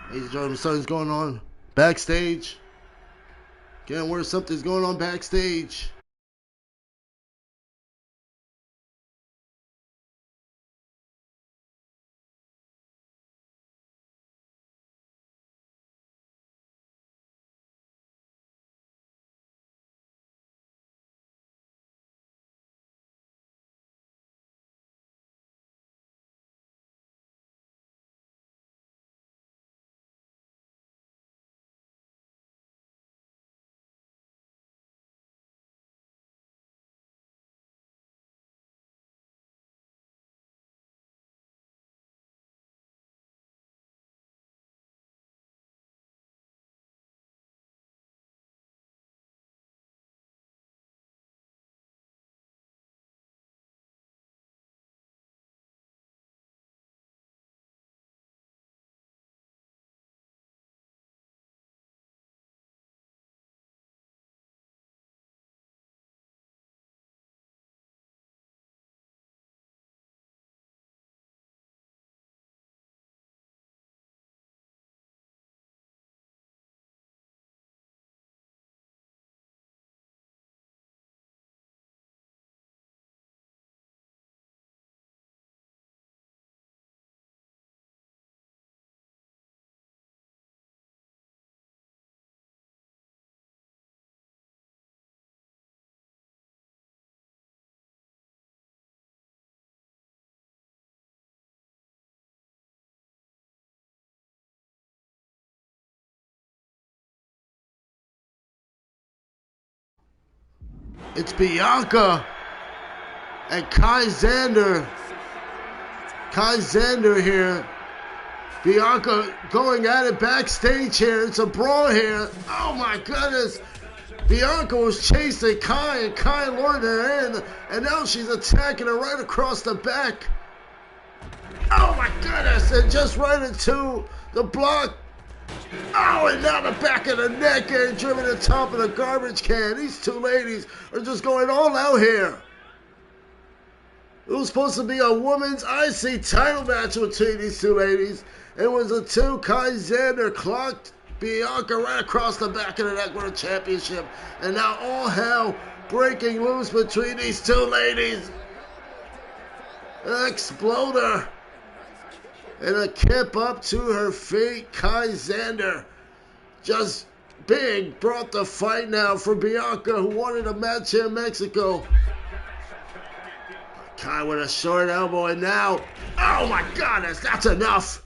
Ladies and gentlemen, something's going on backstage. Getting where something's going on backstage. It's Bianca and Kai Xander. Kai Xander here. Bianca going at it backstage here. It's a brawl here. Oh my goodness. Bianca was chasing Kai and Kai lured her in. And now she's attacking her right across the back. Oh my goodness. And just right into the block. Oh, and now the back of the neck and driven to the top of the garbage can. These two ladies are just going all out here. It was supposed to be a women's IC title match between these two ladies. It was a two. Kai Xander clocked Bianca right across the back of the neck with a championship. And now all hell breaking loose between these two ladies. An exploder. And a kip up to her feet. Kai Xander just big brought the fight now for Bianca, who wanted a match here in Mexico. Kai with a short elbow, and now, oh my goodness, that's enough.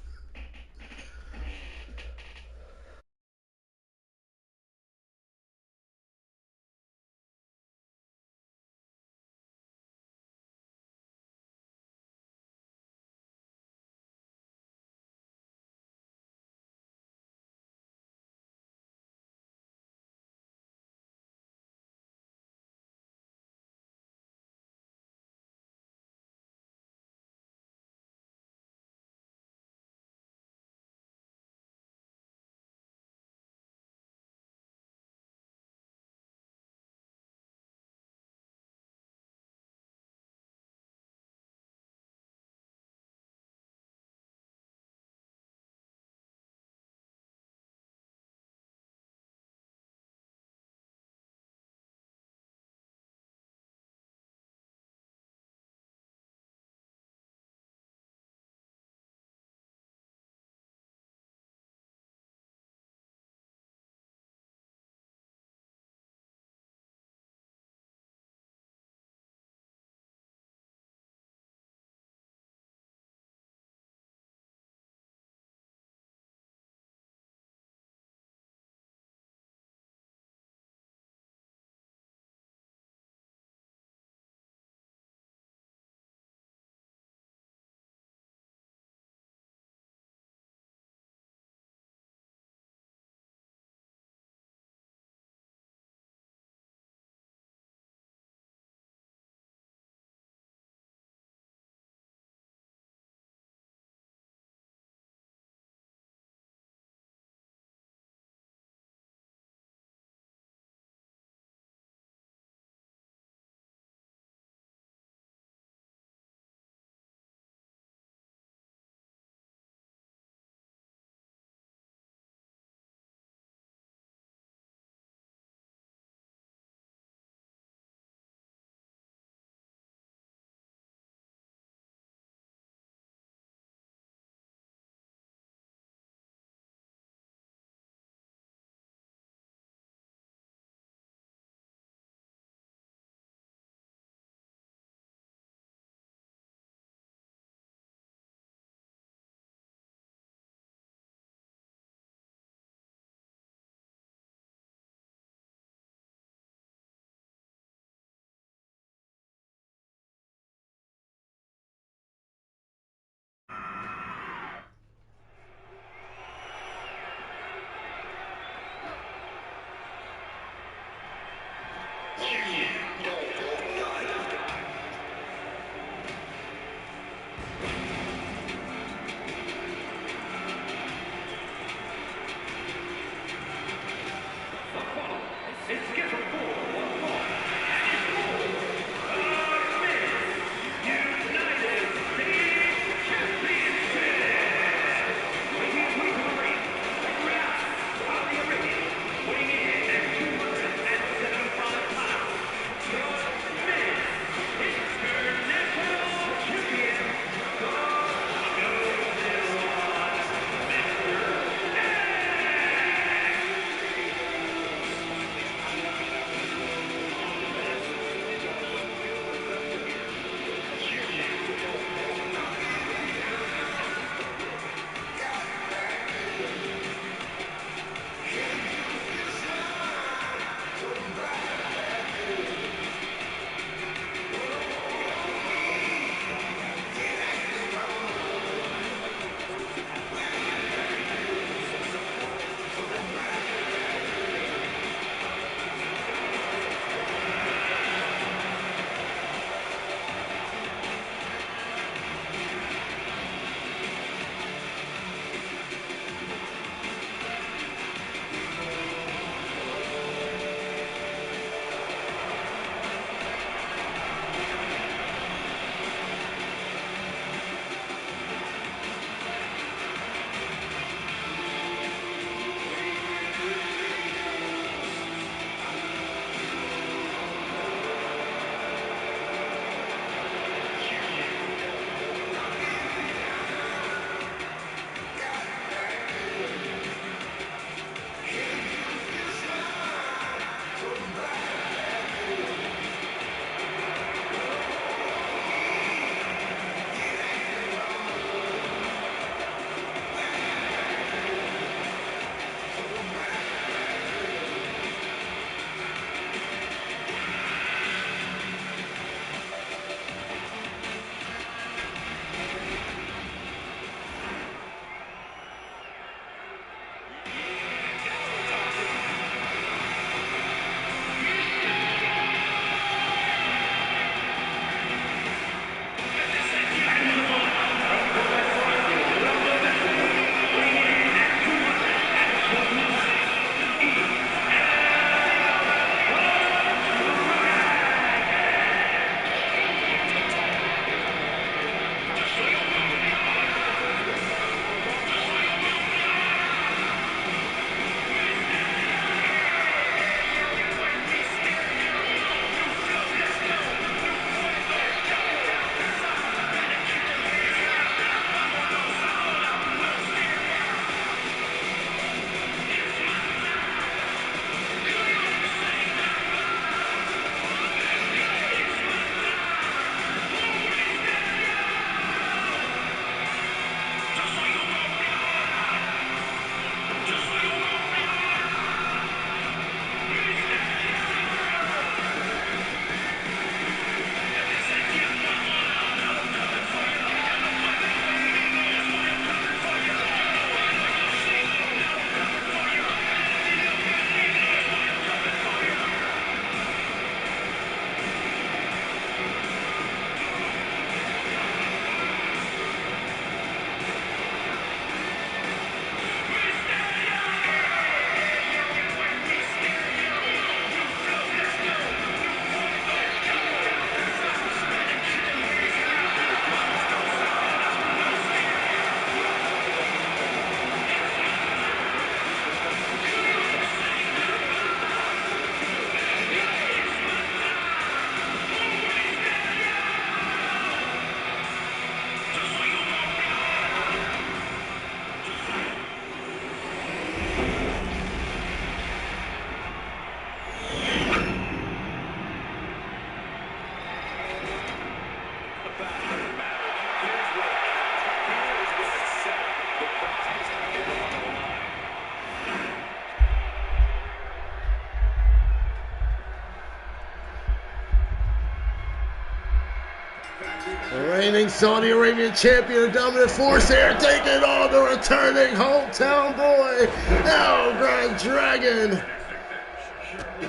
Saudi Arabian champion, a dominant force here, taking on the returning hometown boy, El Grand Dragon.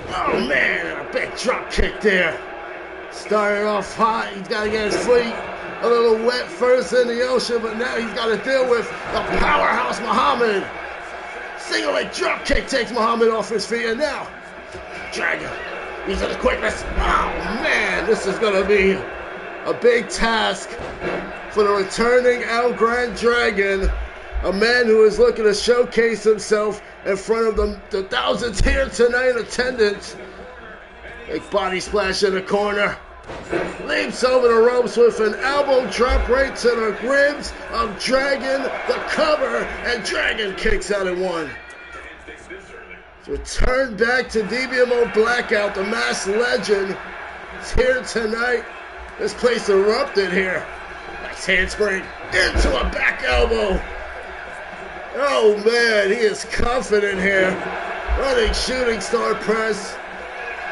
Oh man, a big drop kick there. Started off hot, he's got to get his feet a little wet first in the ocean, but now he's got to deal with the powerhouse Muhammad. Single leg drop kick takes Muhammad off his feet, and now Dragon using the quickness. Oh man, this is going to be a big task for the returning El Grand Dragon, a man who is looking to showcase himself in front of the thousands here tonight in attendance. Big body splash in the corner. Leaps over the ropes with an elbow drop right to the ribs of Dragon. The cover, and Dragon kicks out at one. Return back to Dbmo Blackout, the masked legend. Is here tonight. This place erupted here. Nice handspring into a back elbow. Oh man, he is confident here. Running shooting star press.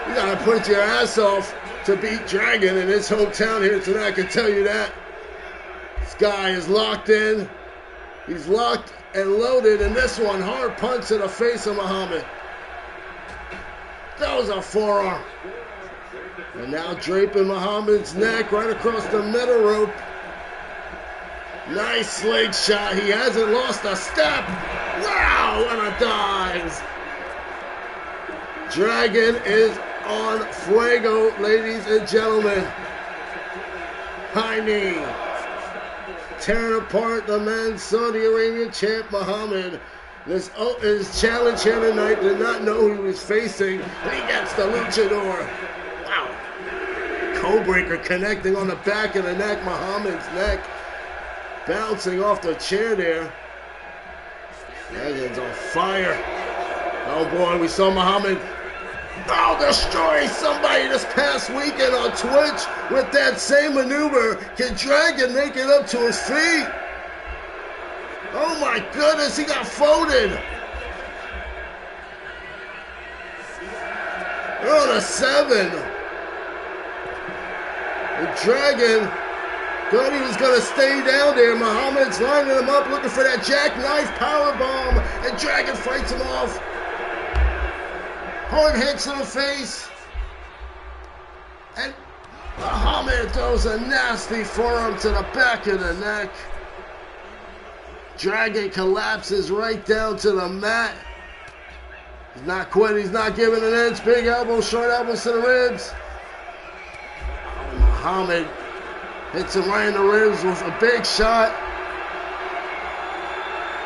You gotta put your ass off to beat Dragon in his hometown here tonight, I can tell you that. This guy is locked in. He's locked and loaded, and this one, hard punch to the face of Muhammad. That was a forearm. And now draping Muhammad's neck right across the middle rope. Nice slingshot. He hasn't lost a step. Wow, and a dive. Dragon is on fuego, ladies and gentlemen. High knee. Tearing apart the men's Saudi Arabian champ Muhammad. This his challenge here tonight, did not know who he was facing, and he gets the luchador. Wow. Codebreaker connecting on the back of the neck, Muhammad's neck. Bouncing off the chair there. Dragon's on fire. Oh boy, we saw Muhammad destroy somebody this past weekend on Twitch with that same maneuver. Can Dragon make it up to his feet? Oh my goodness, he got folded. We're on a 7. The Dragon thought he was going to stay down there. Muhammad's lining him up, looking for that jackknife powerbomb, and Dragon fights him off. Hard hits to the face. And Muhammad throws a nasty forearm to the back of the neck. Dragon collapses right down to the mat. He's not quitting. He's not giving an inch. Big elbow, short elbows to the ribs. Muhammad hits him right in the ribs with a big shot.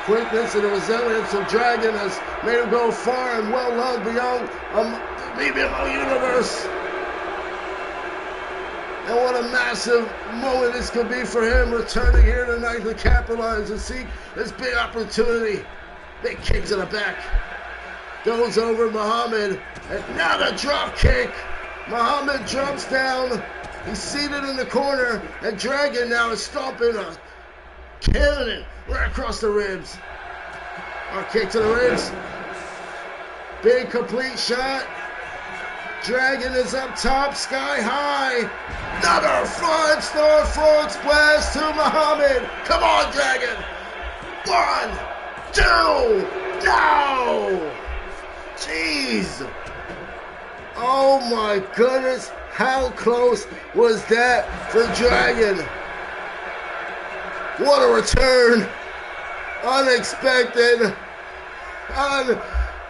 Quickness and the resilience of Dragon has made him go far and well loved beyond the Dbmo universe. And what a massive moment this could be for him, returning here tonight to capitalize and seek this big opportunity. Big kick to the back. Goes over Muhammad. And now the drop kick. Muhammad jumps down. He's seated in the corner. And Dragon now is stomping a cannon right across the ribs. Our kick to the ribs. Big complete shot. Dragon is up top, sky high. Another 5-star front splash to Muhammad. Come on, Dragon. 1, 2, no! Jeez. Oh my goodness, how close was that for Dragon? What a return. Unexpected.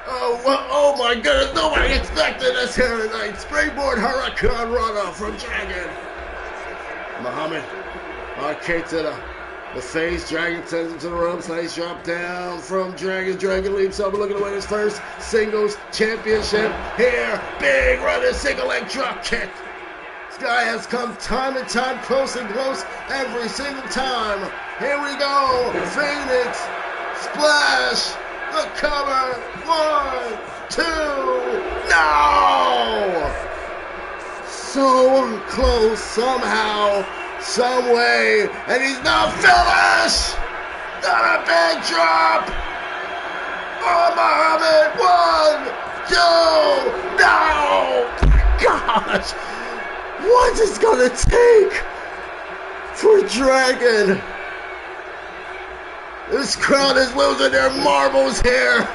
Oh my goodness, nobody expected this here tonight. Springboard Hurricane Runner from Dragon. Muhammad, hard kick to the face. Dragon sends him to the ropes. Nice drop down from Dragon. Dragon leaps up and looking to win his first singles championship here. Big running single leg drop kick. This guy has come time and time close and close every single time. Here we go. Phoenix. Splash. The cover. 1, 2. No! So close somehow, some way, and he's not finished. Not a big drop. Oh, Muhammad. 1, 2. No! Gosh, what is gonna take for Dragon. This crowd is losing their marbles here.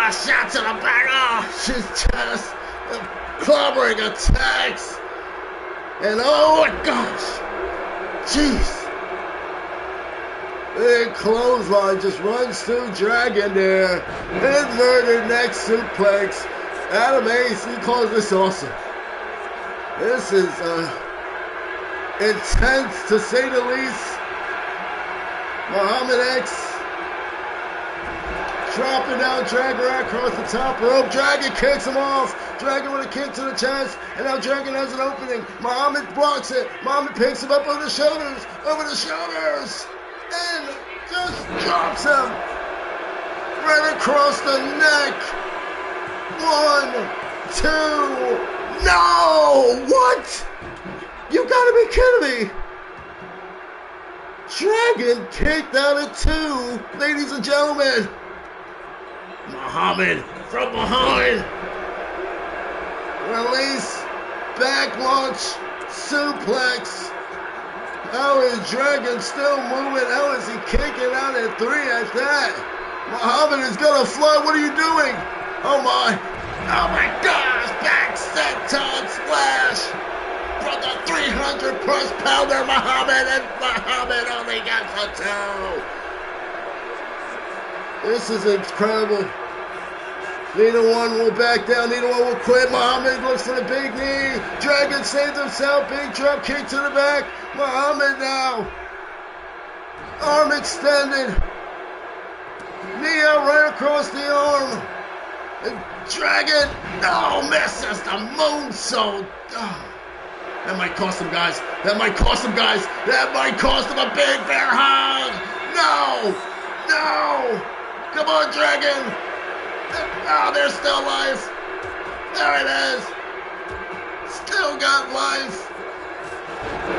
Shot to the back. Oh, she's just clobbering attacks. And oh my gosh. Jeez. Big clothesline just runs through Dragon there. Inverted neck suplex. Adam Ace, he calls this awesome. This is intense to say the least. Muhammad X dropping down Dragon right across the top rope. Dragon kicks him off. Dragon with a kick to the chest. And now Dragon has an opening. Muhammad blocks it. Muhammad picks him up over the shoulders. Over the shoulders. And just drops him. Right across the neck. 1, 2. No! What? You gotta be kidding me. Dragon kicked out at 2. Ladies and gentlemen. Muhammad from behind. Release. Back launch. Suplex. How is Dragon still moving? How is he kicking out at 3 at that? Muhammad is gonna fly. What are you doing? Oh my. Oh my gosh. Back senton splash. From the 300 plus pounder Muhammad, and Muhammad only gets a 2. This is incredible. Neither one will back down. Neither one will quit. Muhammad looks for the big knee. Dragon saves himself. Big drop kick to the back. Muhammad now. Arm extended. Knee out right across the arm. And Dragon, no, misses the moonsault. Oh. That might cost him, guys. That might cost him, guys. That might cost him a big bear hug. No. No. Come on, Dragon. Oh, there's still life. There it is. Still got life.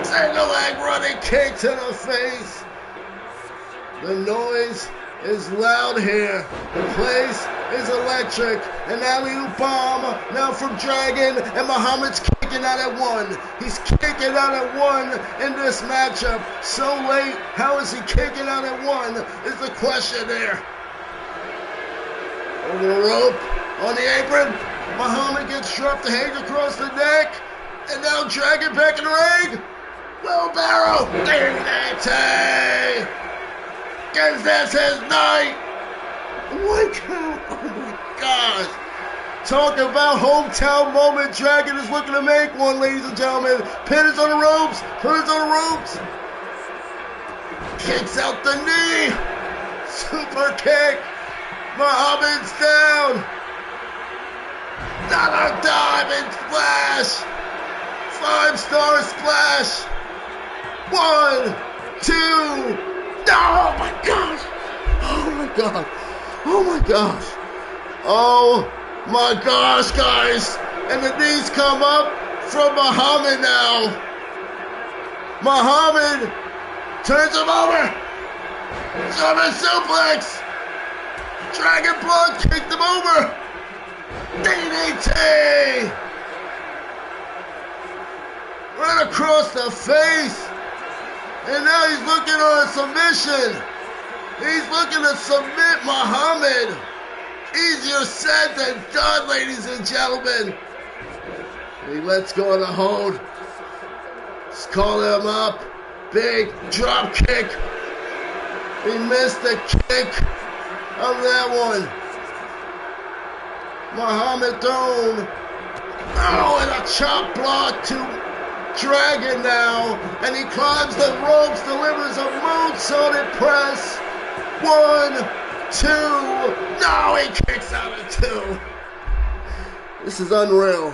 Single leg running kick to the face. The noise is loud here. The place is electric. An alley-oop bomb now from Dragon, and Muhammad's kicking out at 1. He's kicking out at 1 in this matchup. So late, how is he kicking out at 1 is the question there. Over the rope, on the apron, Muhammad gets dropped to hang across the neck, and now Dragon back in the ring. Wheelbarrow, DDT. Is this his night? What? Oh my gosh. Talk about hometown moment. Dragon is looking to make one, ladies and gentlemen. Pin is on the ropes. Pin is on the ropes. Kicks out the knee. Super kick. Muhammad's down. Another diamond splash. 5-star splash. 1, 2. Oh my gosh. Oh my god. Oh my gosh. Oh my gosh, guys. And the knees come up from Muhammad now. Muhammad turns him over. German suplex. Dragon Blood kicked him over. DDT. Right across the face. And now he's looking on a submission. He's looking to submit Muhammad. Easier said than done, ladies and gentlemen. He lets go of the hold. Just call him up. Big drop kick. He missed the kick of that one. Muhammad thrown. Oh, and a chop block to Dragon now, and he climbs the ropes, delivers a moonsaulted press. 1, 2. No, he kicks out at 2. This is unreal.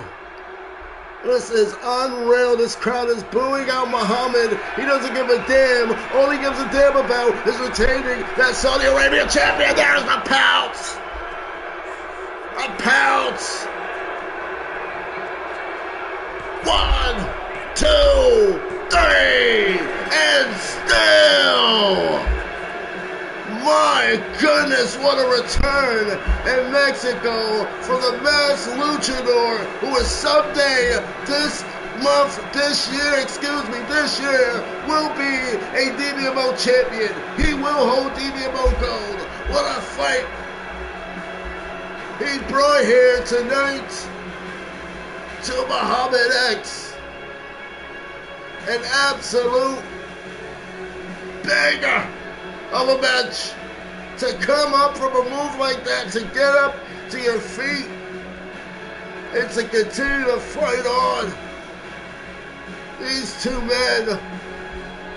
This is unreal. This crowd is booing out Muhammad. He doesn't give a damn. All he gives a damn about is retaining that Saudi Arabia champion. There's the pounce. A pounce. 1, 2, 3, and still, my goodness, what a return in Mexico for the masked luchador who is someday this this year will be a Dbmo champion. He will hold Dbmo gold. What a fight he brought here tonight to Muhammad X. An absolute banger of a match. To come up from a move like that, to get up to your feet, and to continue to fight on. These two men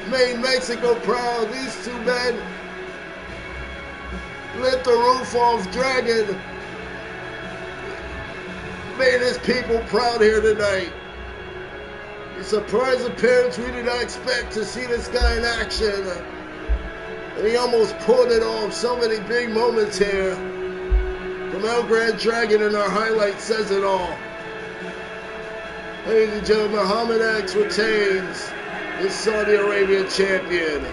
made Mexico proud. These two men lit the roof off Dragon. Made his people proud here tonight. A surprise appearance. We did not expect to see this guy in action. And he almost pulled it off. So many big moments here from El Grand Dragon, and our highlight says it all. Ladies and gentlemen, Muhammad X retains his Saudi Arabia champion.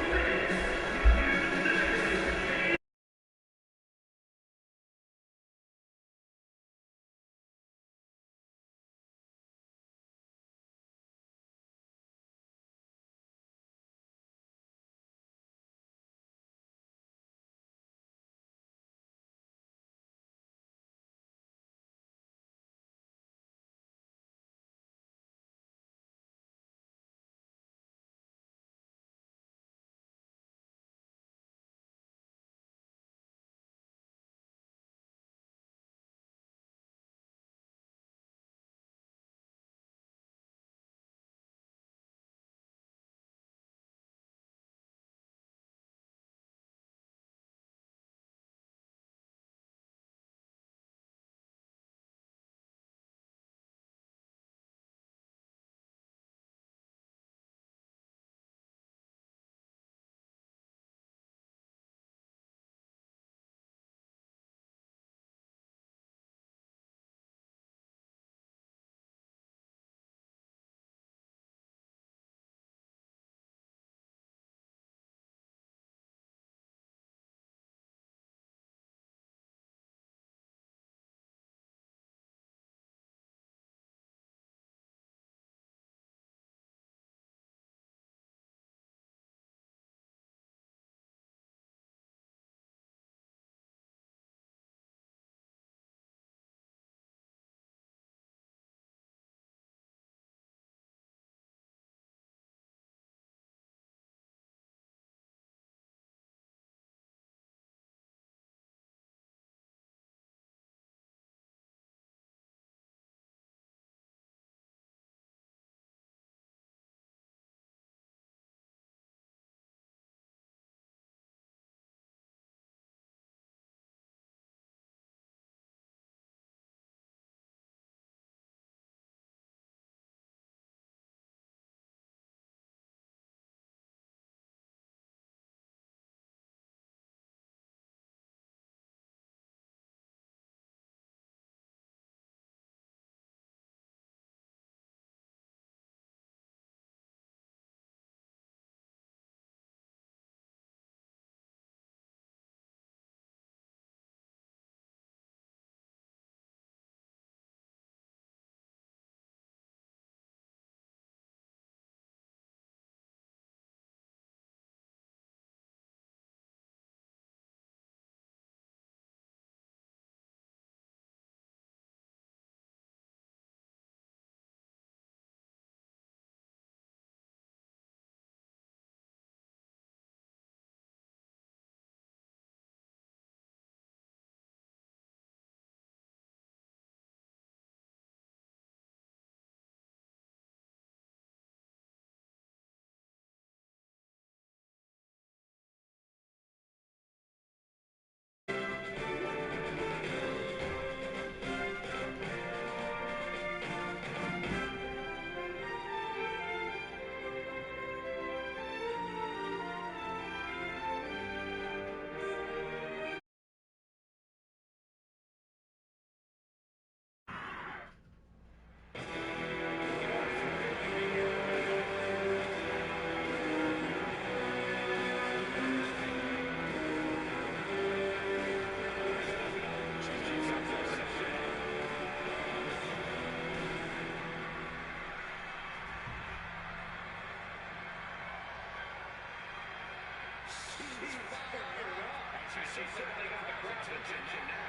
certainly got the crowd's attention now.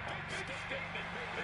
A big statement made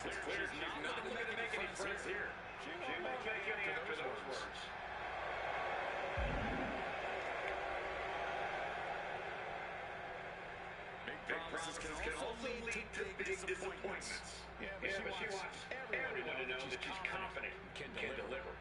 It's clear she's not looking to make any friends here. She won't make any after those words. Big promises can also lead to big disappointments. Yeah, but she wants everyone to know that she's confident and can deliver.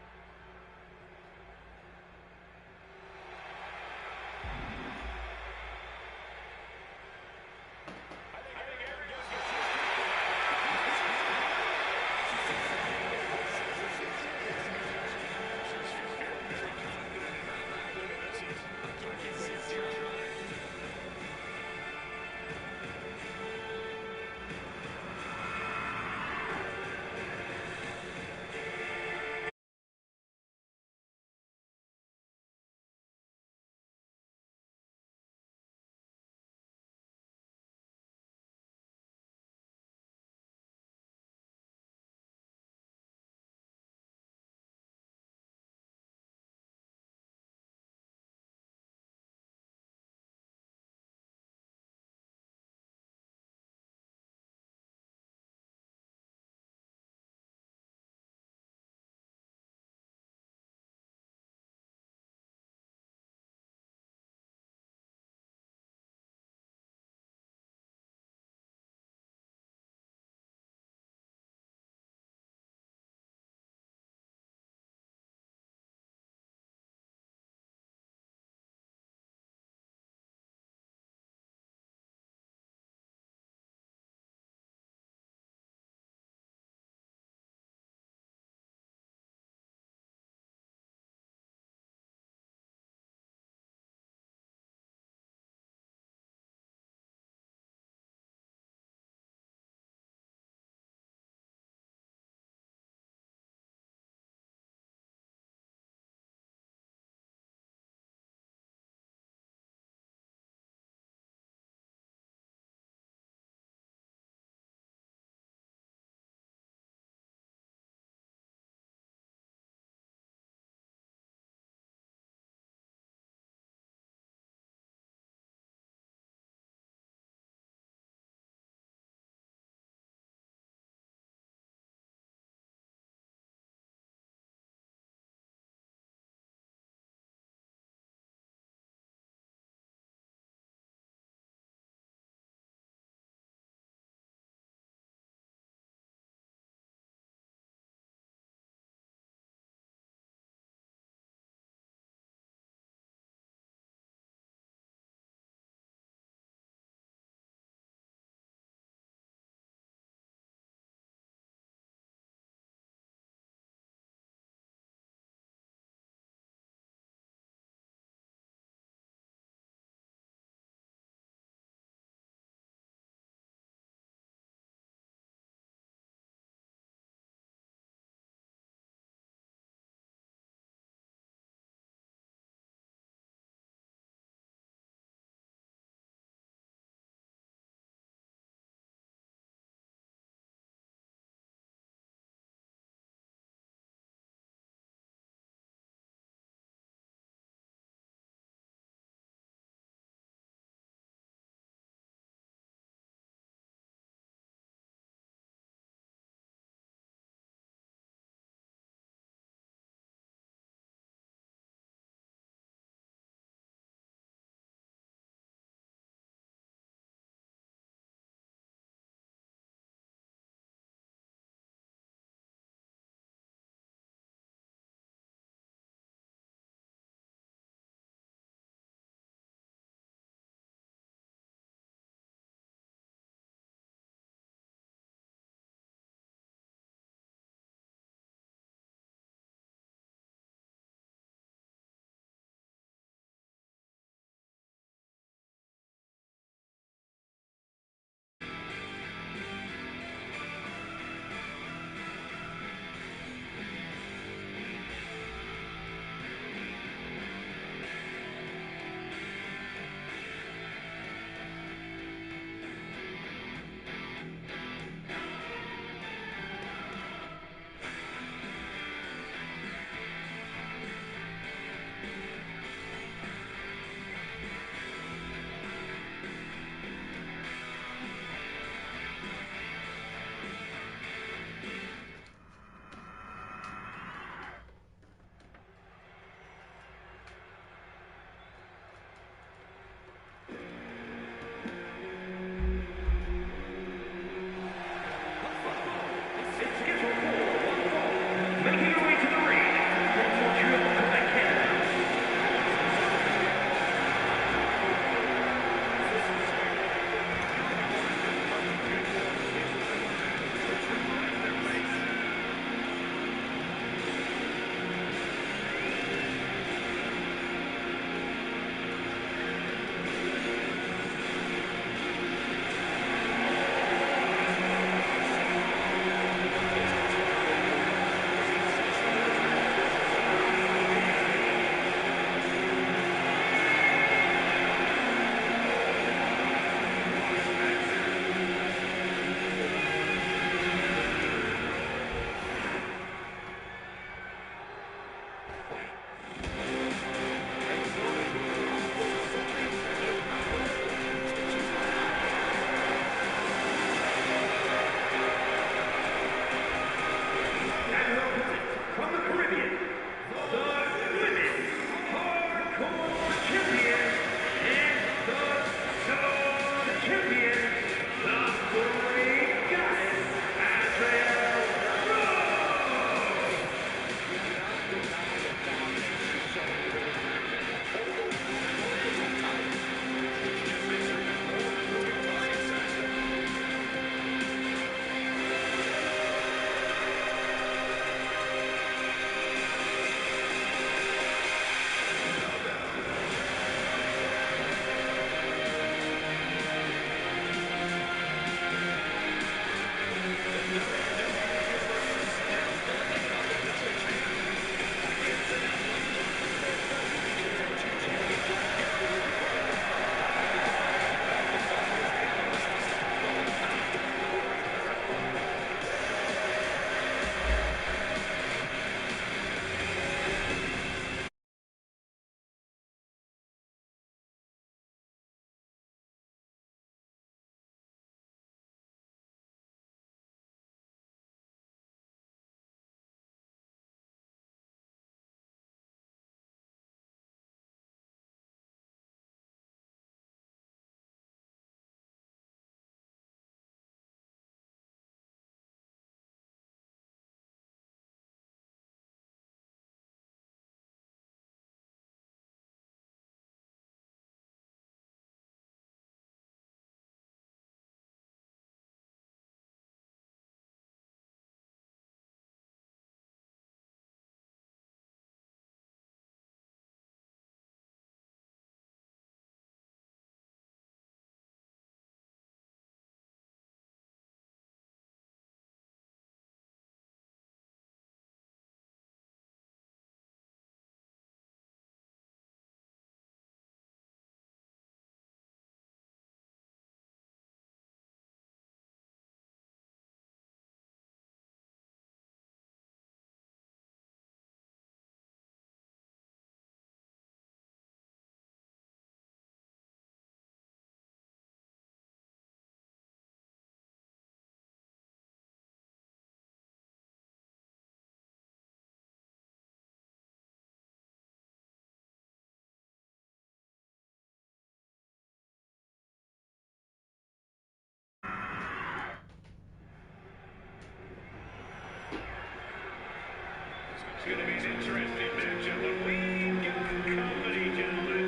It's going to be an interesting matchup. But we've got company, gentlemen.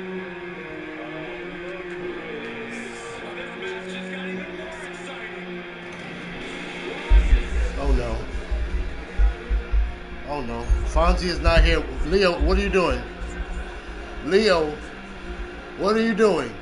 Well, this match just got even more exciting. Oh no. Oh no. Fonzie is not here. Leo, what are you doing? Leo, what are you doing?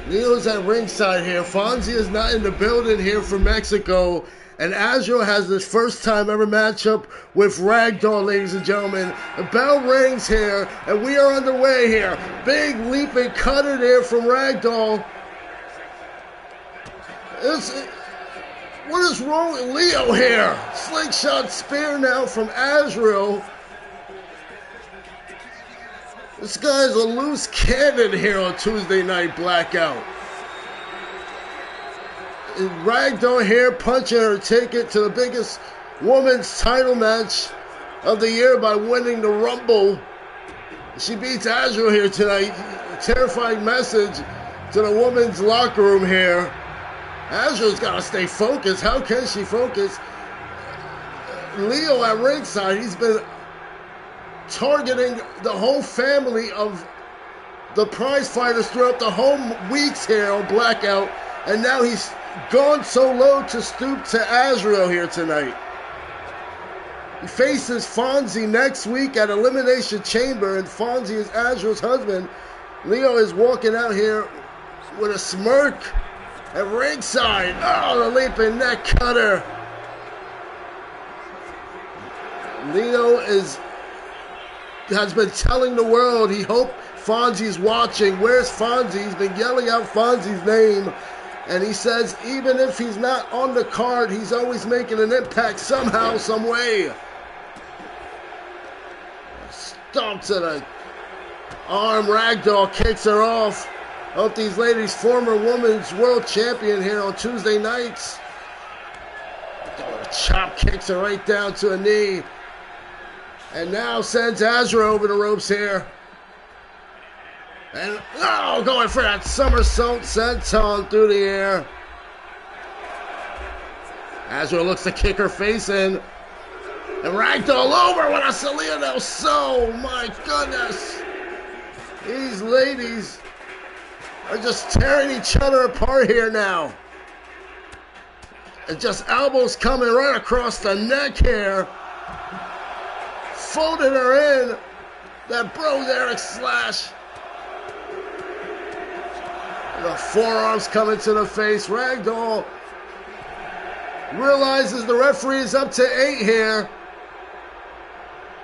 Leo's at ringside here. Fonzie is not in the building here for Mexico. And Azrael has his first time ever matchup with Ragdoll, ladies and gentlemen. The bell rings here, and we are underway here. Big leaping cutter there from Ragdoll. What is wrong with Leo here? Slingshot spear now from Azrael. This guy's a loose cannon here on Tuesday Night Blackout. Ragdoll here punching her ticket to the biggest women's title match of the year by winning the Rumble. She beats Azrael here tonight. A terrifying message to the women's locker room here. Azrael's got to stay focused. How can she focus? Leo at ringside, he's been targeting the whole family of the prize fighters throughout the whole weeks here on Blackout, and now he's gone so low to stoop to Azrael here tonight. He faces Fonzie next week at Elimination Chamber, and Fonzie is Azrael's husband. Leo is walking out here with a smirk at ringside. Oh, the leaping neck cutter. Leo has been telling the world he hoped Fonzie's watching. Where's Fonzie? He's been yelling out Fonzie's name. And he says even if he's not on the card, he's always making an impact somehow, some way. Stomp to the arm. Ragdoll kicks her off. Hope these ladies, former women's world champion here on Tuesday nights. Chop kicks her right down to a knee. And now sends Azrael over the ropes here. And, oh, going for that somersault senton through the air. Azrael looks to kick her face in. And Ragdoll over with a Selena del Sol. My goodness. These ladies are just tearing each other apart here now. And just elbows coming right across the neck here. Folded her in. That Bros Eric slash. The forearms coming to the face. Ragdoll realizes the referee is up to 8 here.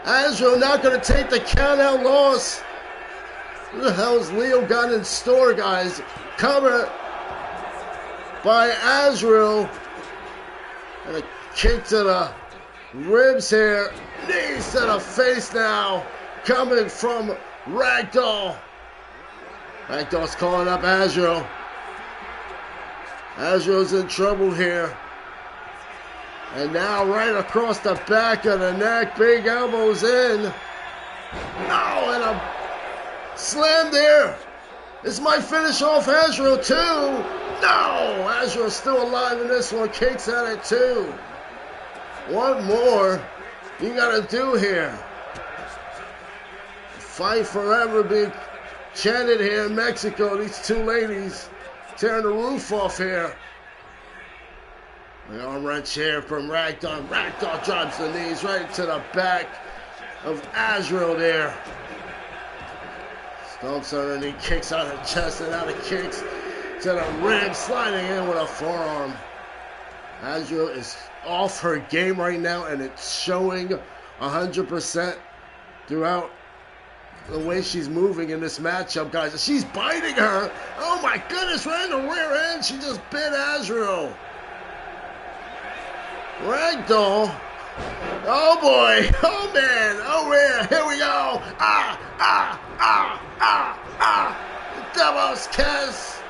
Azrael not going to take the count-out loss. What the hell's Leo got in store, guys? Cover by Azrael. And a kick to the ribs here. Knees to the face now. Coming from Ragdoll. Ragdoll's calling up Azrael. Azrael's in trouble here. And now right across the back of the neck. Big elbows in. No, and a slam there. This might finish off Azrael too. No, Azrael's still alive in this one. Kicks at it too. What more you gotta do here? Fight forever being chanted here in Mexico. These two ladies tearing the roof off here. The arm wrench here from Ragdoll. Ragdoll drops the knees right to the back of Azrael there. Stomps underneath, kicks out the chest, and out of kicks to the ribs, sliding in with a forearm. Azrael is off her game right now, and it's showing 100% throughout the way she's moving in this matchup, guys. She's biting her. Oh my goodness, right in the rear end. She just bit Azrael. Ragdoll. Oh boy. Oh man. Oh man. Here we go. Devil's kiss.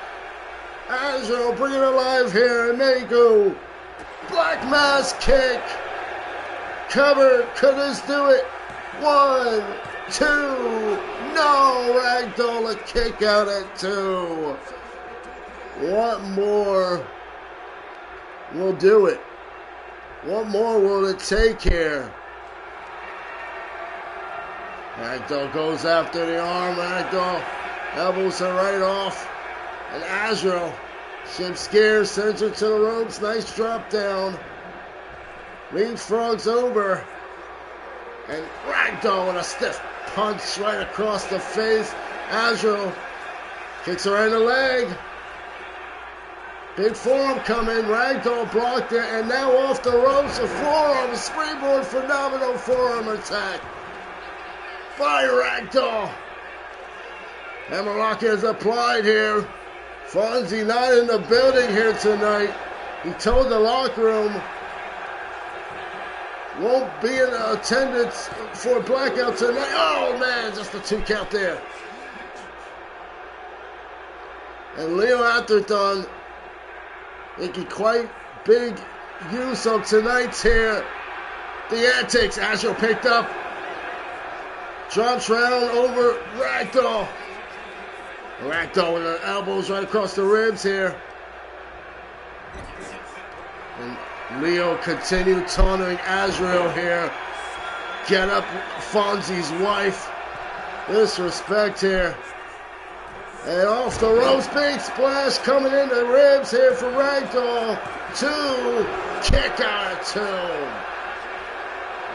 Azrael bringing her alive here. And there you go. Black mass kick. Cover. Could this do it? 1, 2. No. Ragdoll a kick out at 2. What more will do it? What more will it take here? Ragdoll goes after the arm. Ragdoll elbows her right off. And Azrael, shifts gears, sends her to the ropes. Nice drop down. Leapfrogs over. And Ragdoll with a stiff punch right across the face. Azrael kicks her right in the leg. Big forearm coming. Ragdoll blocked it. And now off the ropes. A forearm, a springboard, phenomenal forearm attack by Ragdoll. Hammerlock is applied here. Fonzie not in the building here tonight. He told the locker room won't be in attendance for Blackout tonight. Oh man, just a 2 count there. And Leo Atherton making quite big use of tonight's here. The antics. Azrael picked up. Drops round over Ragdoll. Ragdoll with the elbows right across the ribs here. And Leo continued taunting Azrael here. Get up, Fonzie's wife. Disrespect here. And off the ropes, big splash coming in the ribs here for Ragdoll. 2, kick out of 2.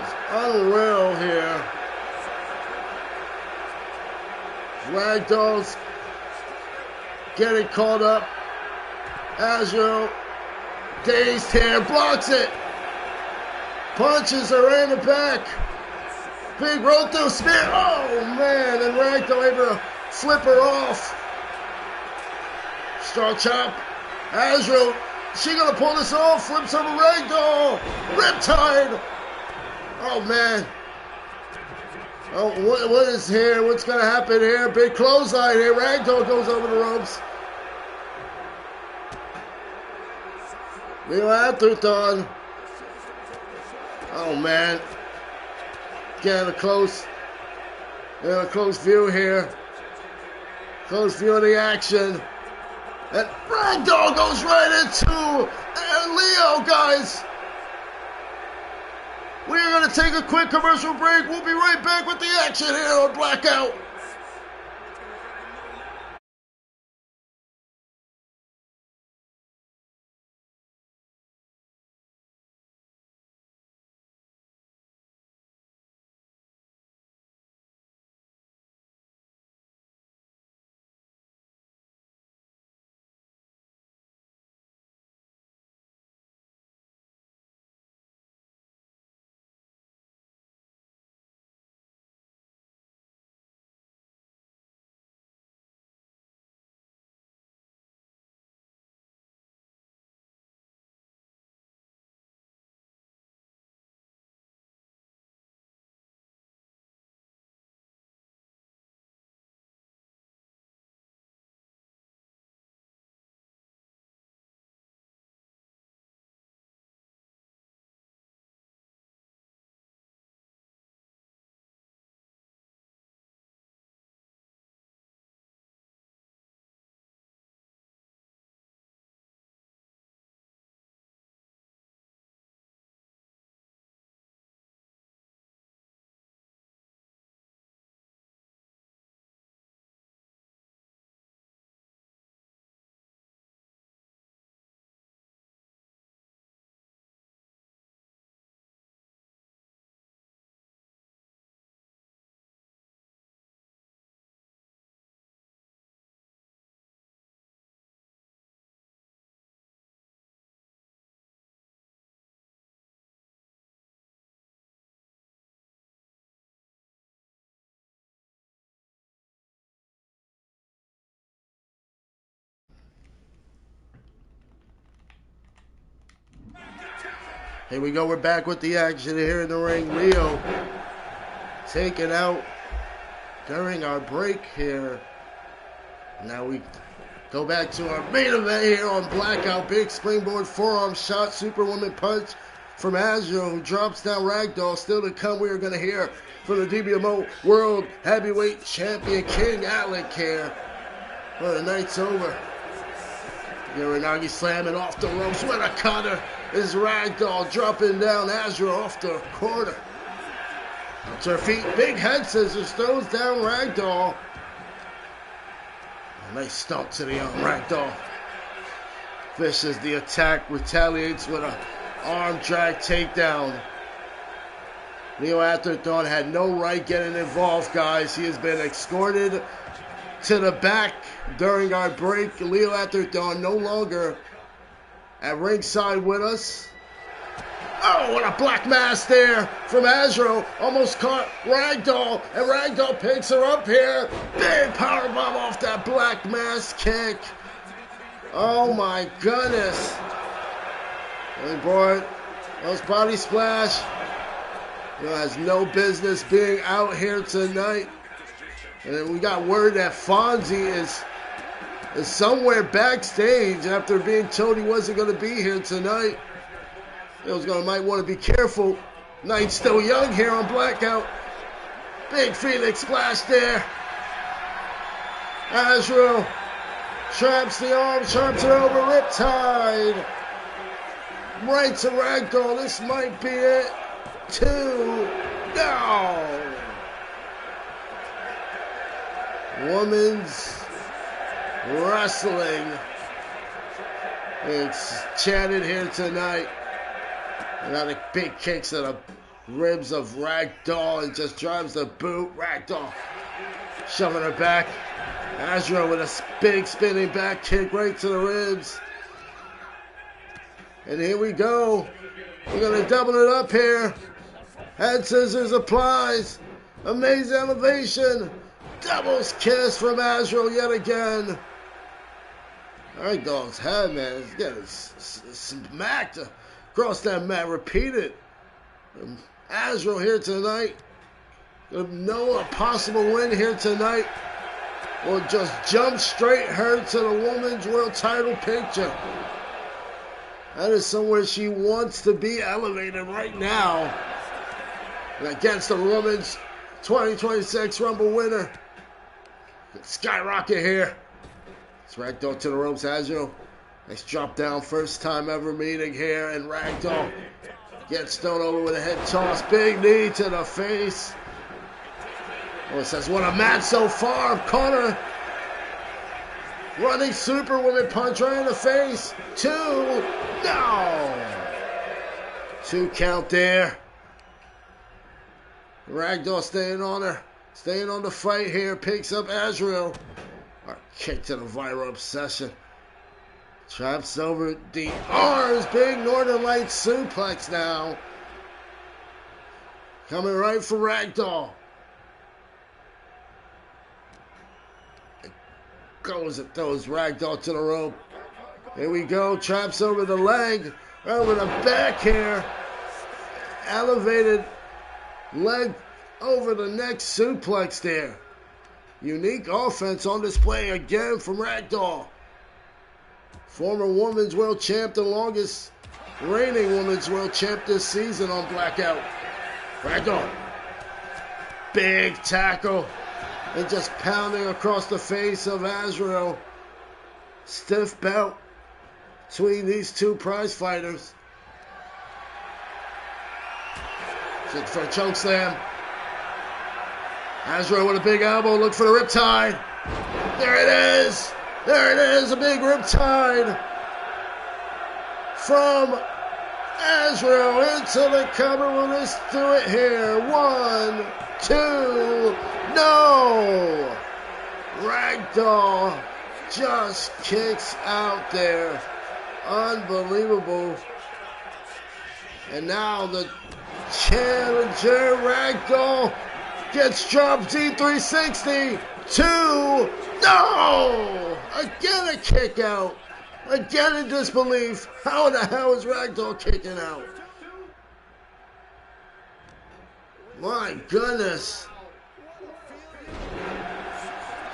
It's unreal here. Ragdoll's getting caught up. Azrael, dazed here, blocks it. Punches her in the back. Big roll through spear. Oh man, and Ragdoll able to flip her off. Strong chop. Azrael, she gonna pull this off. Flips over Ragdoll. Riptide. Oh man. Oh, what is here? What's going to happen here? Big clothesline here. Ragdoll goes over the ropes. Leo Atherton. Oh, man. Getting a close view here. Close view of the action. And Ragdoll goes right into Leo, guys. We are going to take a quick commercial break. We'll be right back with the action here on Blackout. Here we go. We're back with the action here in the ring. Leo taken out during our break here. Now we go back to our main event here on Blackout. Big springboard forearm shot, Superwoman punch from Azrael, who drops down Ragdoll. Still to come, we are going to hear from the Dbmo World Heavyweight Champion King Alec here. Well, the night's over. Uranagi slamming off the ropes with a cutter. is Ragdoll dropping down Azra off the corner. To her feet, big head scissors, throws down Ragdoll. A nice stomp to the arm, Ragdoll. Vicious the attack, retaliates with an arm drag takedown. Leo Atherton had no right getting involved, guys. He has been escorted to the back during our break. Leo Atherton no longer at ringside with us. Oh, what a black mass there from Azro. Almost caught Ragdoll, and Ragdoll picks her up here. Big powerbomb off that black mass kick. Oh my goodness. And boy, those body splash. Has no business being out here tonight. And we got word that Fonzie is somewhere backstage after being told he wasn't going to be here tonight. Might want to be careful. Night's still young here on Blackout. Big Phoenix splash there. Azrael traps the arm, traps it over, Riptide. Right to Ragdoll. This might be it. 2 down. Women's wrestling. It's chanted here tonight. Another big kicks to the ribs of Ragdoll and just drives the boot. Ragdoll shoving her back. Azra with a big spinning back kick right to the ribs. And here we go. We're going to double it up here. Head scissors applies. Amazing elevation. Doubles kiss from Azrael yet again. Ragdoll's head, man, is getting smacked across that mat. Repeat it. Azrael here tonight. No a possible win here tonight. Or just jump straight her to the women's world title picture. That is somewhere she wants to be elevated right now. And against the women's 2026 Rumble winner. Skyrocket here. It's Ragdoll to the ropes, Azrael. Nice drop down, first time ever meeting here. And Ragdoll gets thrown over with a head toss. Big knee to the face. Oh, it says, what a match so far. Connor. Running Superwoman punch right in the face. 2. No. 2 count there. Ragdoll staying on her. Staying on the fight here. Picks up Azrael. Our kick to the viral obsession. Traps over the arms. Big Northern Lights suplex now. Coming right for Ragdoll. Goes and throws Ragdoll to the rope. Here we go. Traps over the leg. Over the back here. Elevated leg over the neck suplex there. Unique offense on display again from Ragdoll. Former Women's World Champ, the longest reigning Women's World Champ this season on Blackout. Ragdoll. Big tackle. And just pounding across the face of Azrael. Stiff bout between these two prize fighters. Looking for a choke slam. Azrael with a big elbow. Look for the riptide. There it is. There it is. A big riptide from Azrael into the cover. Let's do it here. 1, 2. No! Ragdoll just kicks out there. Unbelievable. And now the challenger Ragdoll gets dropped. D360. 2. No! Again a kick out. Again in disbelief. How in the hell is Ragdoll kicking out? My goodness.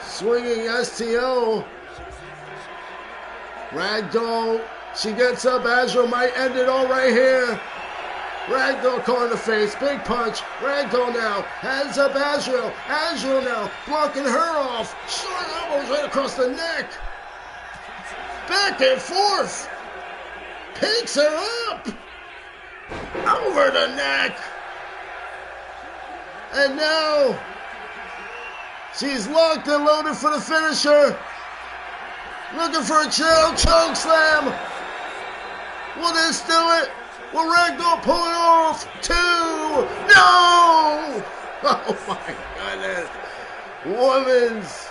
Swinging STO. Ragdoll. She gets up. Azrael might end it all right here. Ragdoll caught in the face. Big punch. Ragdoll now. Hands up Azrael. Azrael now blocking her off. Short elbows right across the neck. Back and forth. Picks her up. Over the neck. And now she's locked and loaded for the finisher. Looking for a choke slam. Will this do it? Will Ragdoll pull it off? 2. No! Oh my goodness. Women's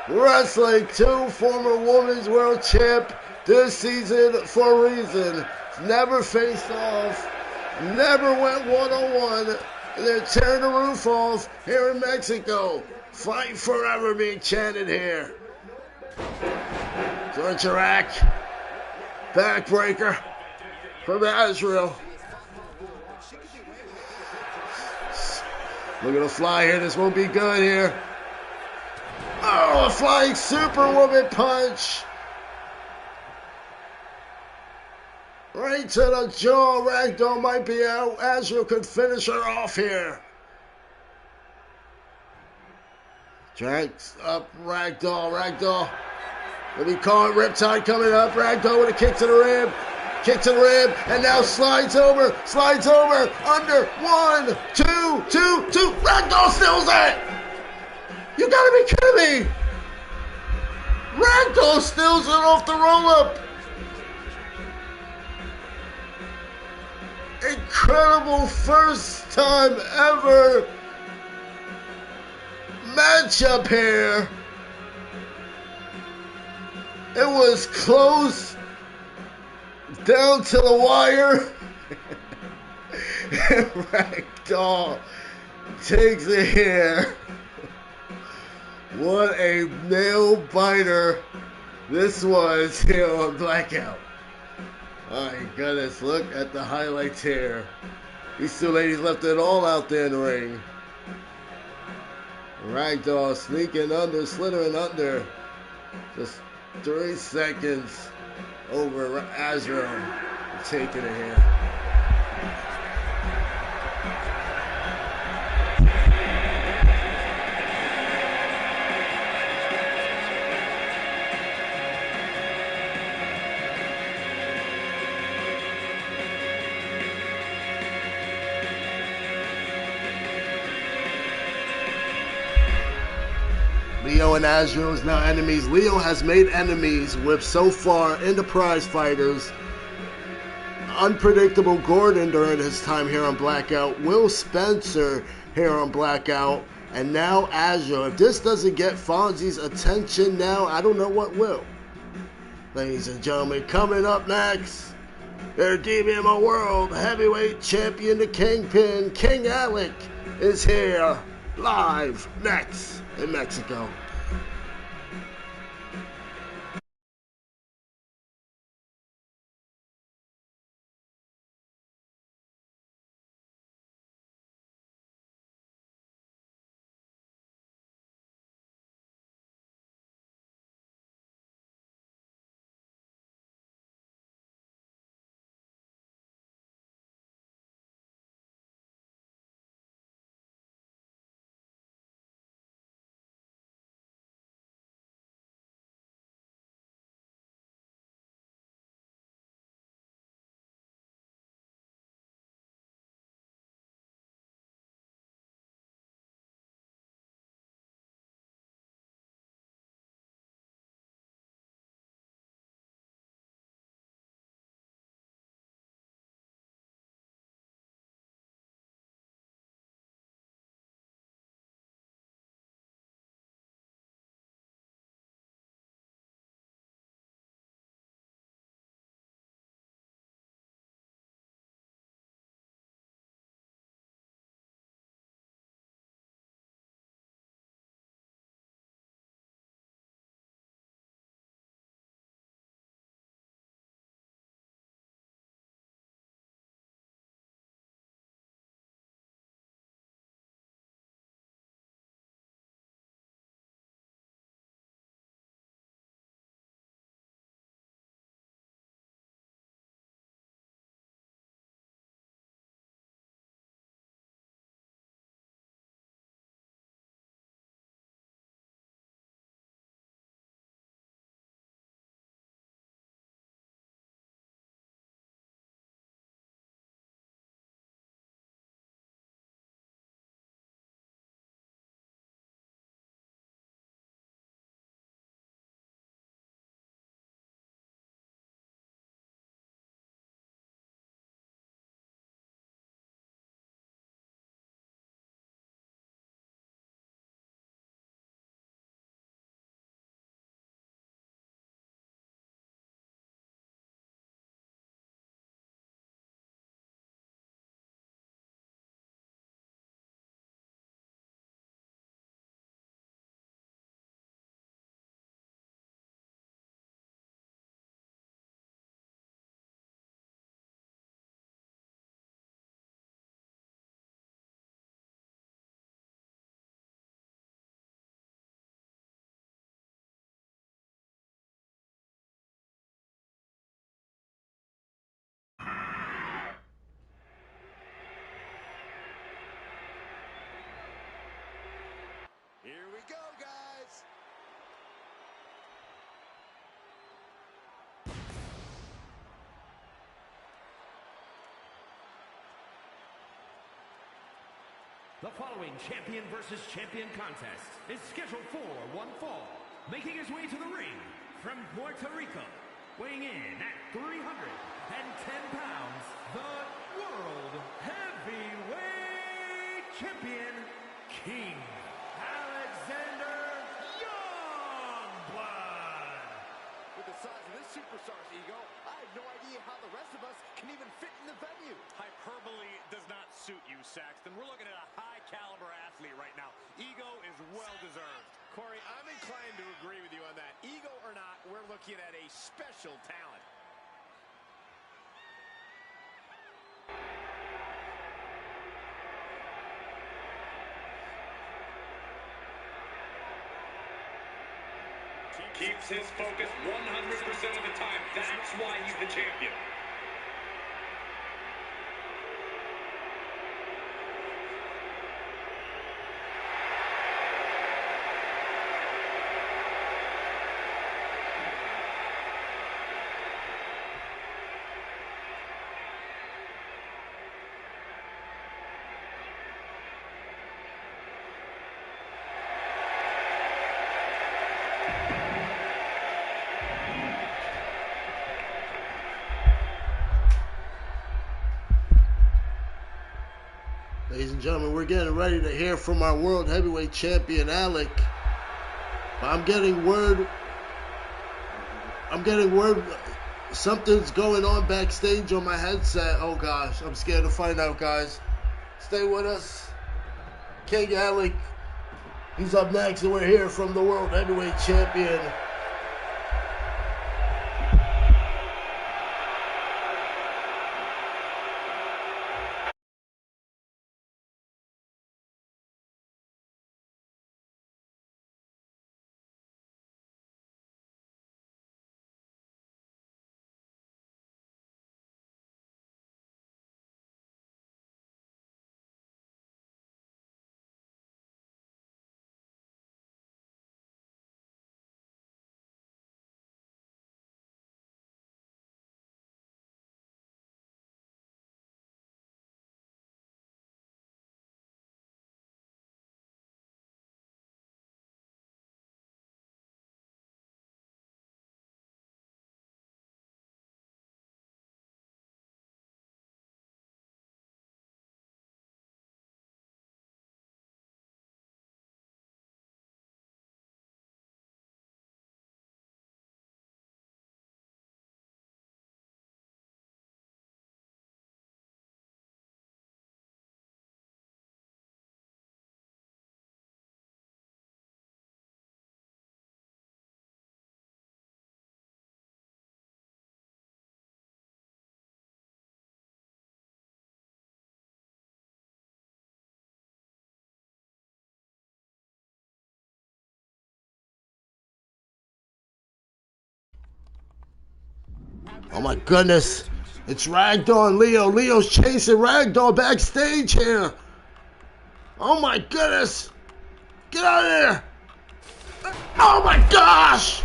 wrestling. 2 former women's world champ this season for a reason. Never faced off. Never went one-on-one. They're tearing the roof off here in Mexico. Fight forever being chanted here. Georgia backbreaker from Azrael. Look at the fly here. This won't be good here. Oh, a flying superwoman punch. Right to the jaw. Ragdoll might be out. Azrael could finish her off here. Drags up Ragdoll. Let me call it Riptide coming up. Ragdoll with a kick to the rib. And now slides over. Under. 1, 2. Ragdoll steals it. You gotta be kidding me. Ragdoll steals it off the roll-up. Incredible first time ever matchup here. It was close down to the wire. And Ragdoll takes it here. What a nail biter this was here on Blackout. My goodness, look at the highlights here. These 2 ladies left it all out there in the ring. Ragdoll sneaking under, slithering under. Just 3 seconds over Azrael taking it here. Leo and Azrael is now enemies. Leo has made enemies with, so far, Enterprise fighters, Unpredictable Gordon during his time here on Blackout, Will Spencer here on Blackout, and now Azrael. If this doesn't get Fonzie's attention now, I don't know what will. Ladies and gentlemen, coming up next, their Dbmo World Heavyweight Champion, the Kingpin, King Alec, is here live next in Mexico. The following champion versus champion contest is scheduled for one fall. Making his way to the ring from Puerto Rico, weighing in at 310 pounds, the World Heavyweight Champion, King Alexander Youngblood. With the size of this superstar's ego, I have no idea how the rest of us can even fit in the venue. Hyperbole does not suit you, Saxton. We're looking at a high-caliber athlete right now. Ego is well-deserved. Corey, I'm inclined to agree with you on that. Ego or not, we're looking at a special talent. Keeps his focus 100% of the time. That's why he's the champion. Ladies and gentlemen, we're getting ready to hear from our World Heavyweight Champion, Alec. I'm getting word something's going on backstage on my headset. Oh gosh, I'm scared to find out, guys. Stay with us. King Alec, he's up next, and we're here from the World Heavyweight Champion. Oh my goodness. It's Ragdoll, Leo. Leo's chasing Ragdoll backstage here. Oh my goodness. Get out of here. Oh my gosh.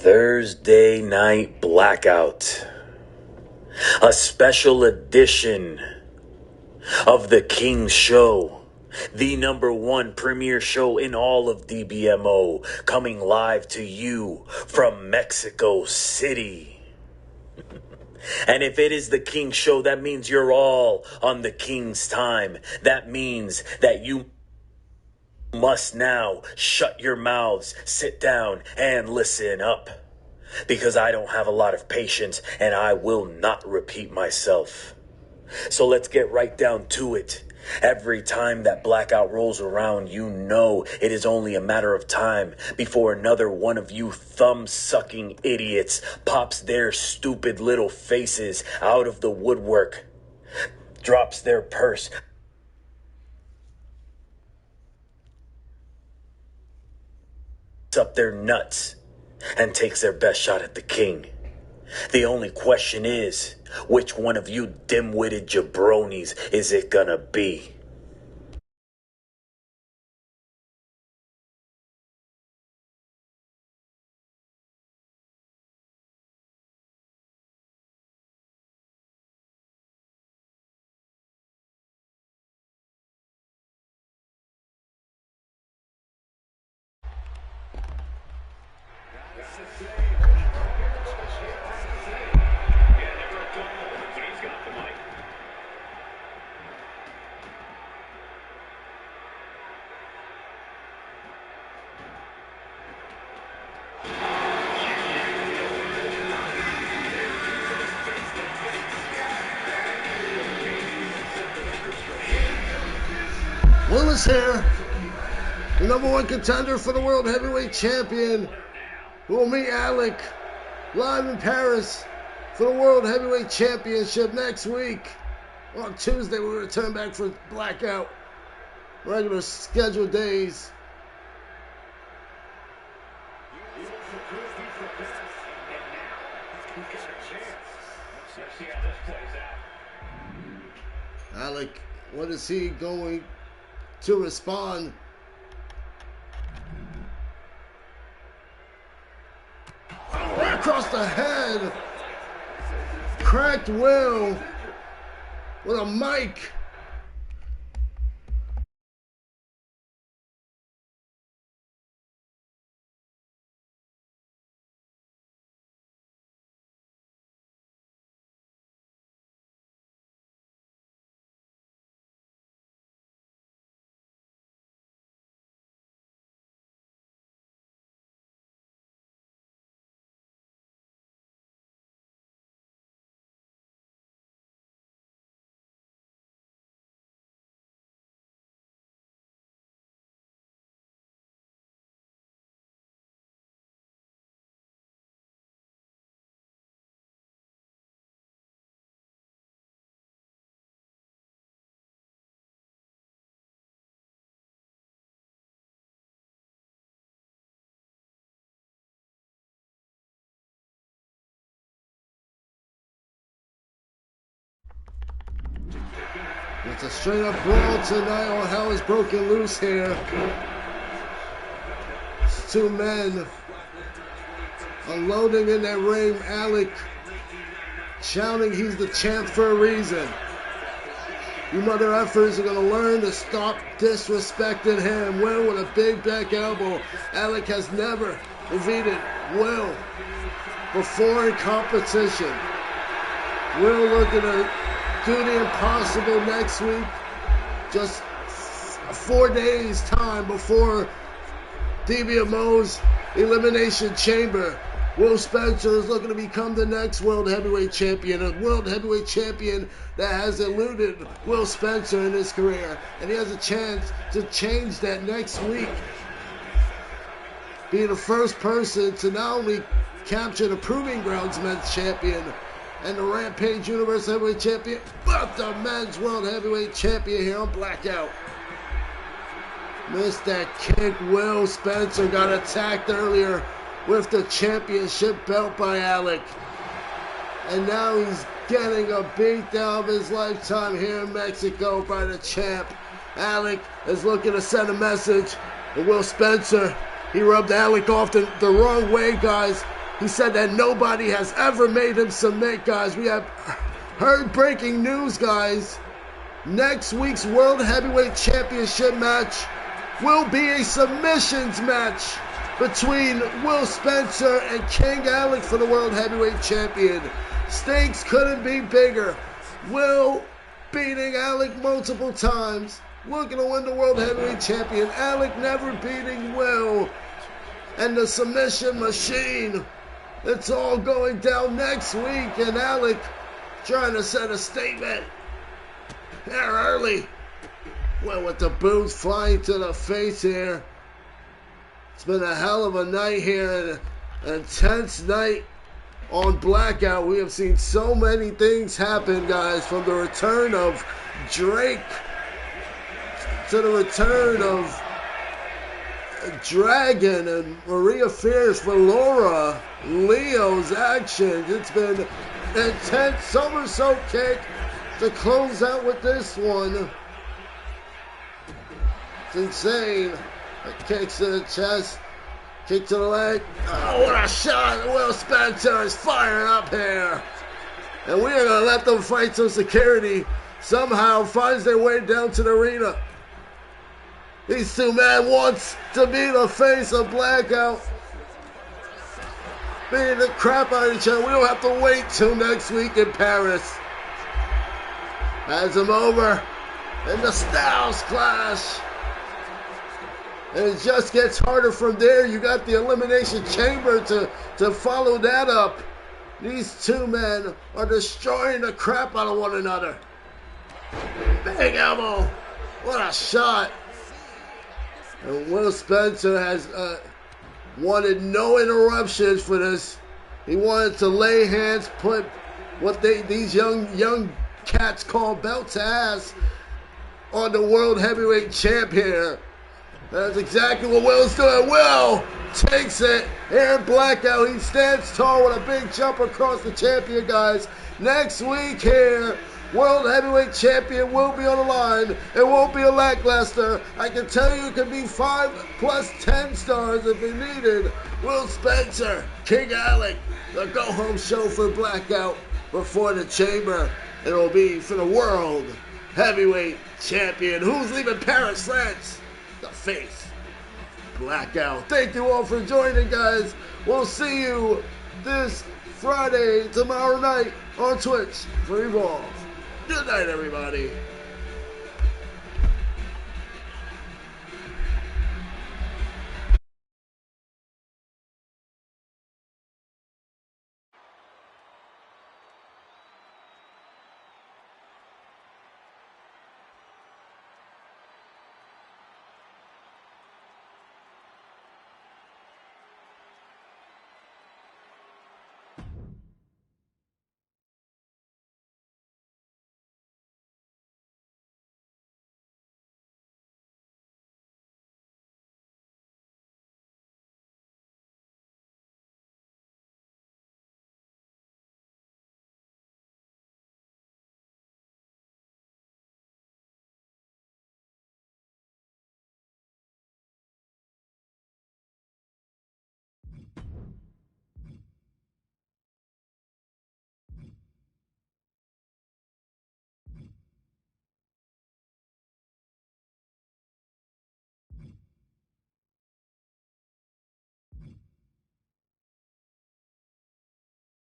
Thursday Night Blackout, a special edition of The King's Show, the #1 premiere show in all of Dbmo, coming live to you from Mexico City. And if it is The King's Show, that means you're all on the King's time. That means that you must now shut your mouths, sit down, and listen up. Because I don't have a lot of patience, and I will not repeat myself. So let's get right down to it. Every time that Blackout rolls around, you know it is only a matter of time before another one of you thumb-sucking idiots pops their stupid little faces out of the woodwork, drops their purse, up their nuts, and takes their best shot at the king. The only question is, which one of you dim-witted jabronis is it gonna be? Will is here, the #1 contender for the World Heavyweight Champion, who will meet Alec live in Paris for the World Heavyweight Championship next week. On Tuesday, we return back for Blackout, regular scheduled days. Alec, what is he going to respond? Right across the head. Cracked Will with a mic. It's a straight up brawl tonight. All hell is broken loose here. It's two men unloading in that ring. Alec shouting he's the champ for a reason. You mother effers are going to learn to stop disrespecting him. Will with a big back elbow. Alec has never defeated Will before in competition. Will looking to do the impossible next week. Just 4 days time before Dbmo's Elimination Chamber. Will Spencer is looking to become the next World Heavyweight Champion. A World Heavyweight Champion that has eluded Will Spencer in his career. And he has a chance to change that next week. Being the first person to not only capture the Proving Grounds Men's Champion and the Rampage Universal Heavyweight Champion, but the Men's World Heavyweight Champion here on Blackout. Missed that kick. Will Spencer got attacked earlier with the championship belt by Alec. And now he's getting a beatdown of his lifetime here in Mexico by the champ. Alec is looking to send a message. And Will Spencer, he rubbed Alec off the wrong way, guys. He said that nobody has ever made him submit, guys. We have heard breaking news, guys. Next week's World Heavyweight Championship match will be a submissions match between Will Spencer and King Alec for the World Heavyweight Champion. Stakes couldn't be bigger. Will beating Alec multiple times. Looking to win the World Heavyweight Champion. Alec never beating Will. And the submission machine. It's all going down next week. And Alec trying to set a statement here early. Well, with the boots flying to the face here. It's been a hell of a night here. An intense night on Blackout. We have seen so many things happen, guys. From the return of Drake to the return of Dragon and Maria Fierce, Valora, Leo's action. It's been intense. Somersault kick to close out with this one. It's insane. Kicks to the chest, kick to the leg. Oh, what a shot. Will Spencer is firing up here. And we are going to let them fight some security. Somehow finds their way down to the arena. These two men wants to be the face of Blackout. Beating the crap out of each other. We don't have to wait till next week in Paris. Has them over in the Styles Clash. And it just gets harder from there. You got the Elimination Chamber to follow that up. These two men are destroying the crap out of one another. Big elbow. What a shot. And Will Spencer has wanted no interruptions for this. He wanted to lay hands, put what these young cats call belt to ass on the World Heavyweight Champion. That's exactly what Will's doing. Will takes it here in Blackout. He stands tall with a big jump across the champion, guys. Next week here, World Heavyweight Champion will be on the line. It won't be a lackluster. I can tell you it can be 5 plus 10 stars if it needed. Will Spencer, King Alec, the go-home show for Blackout before the Chamber. It will be for the World Heavyweight Champion. Who's leaving Paris, France? The face. Blackout. Thank you all for joining, guys. We'll see you this Friday, tomorrow night on Twitch for Evolve. Good night, everybody.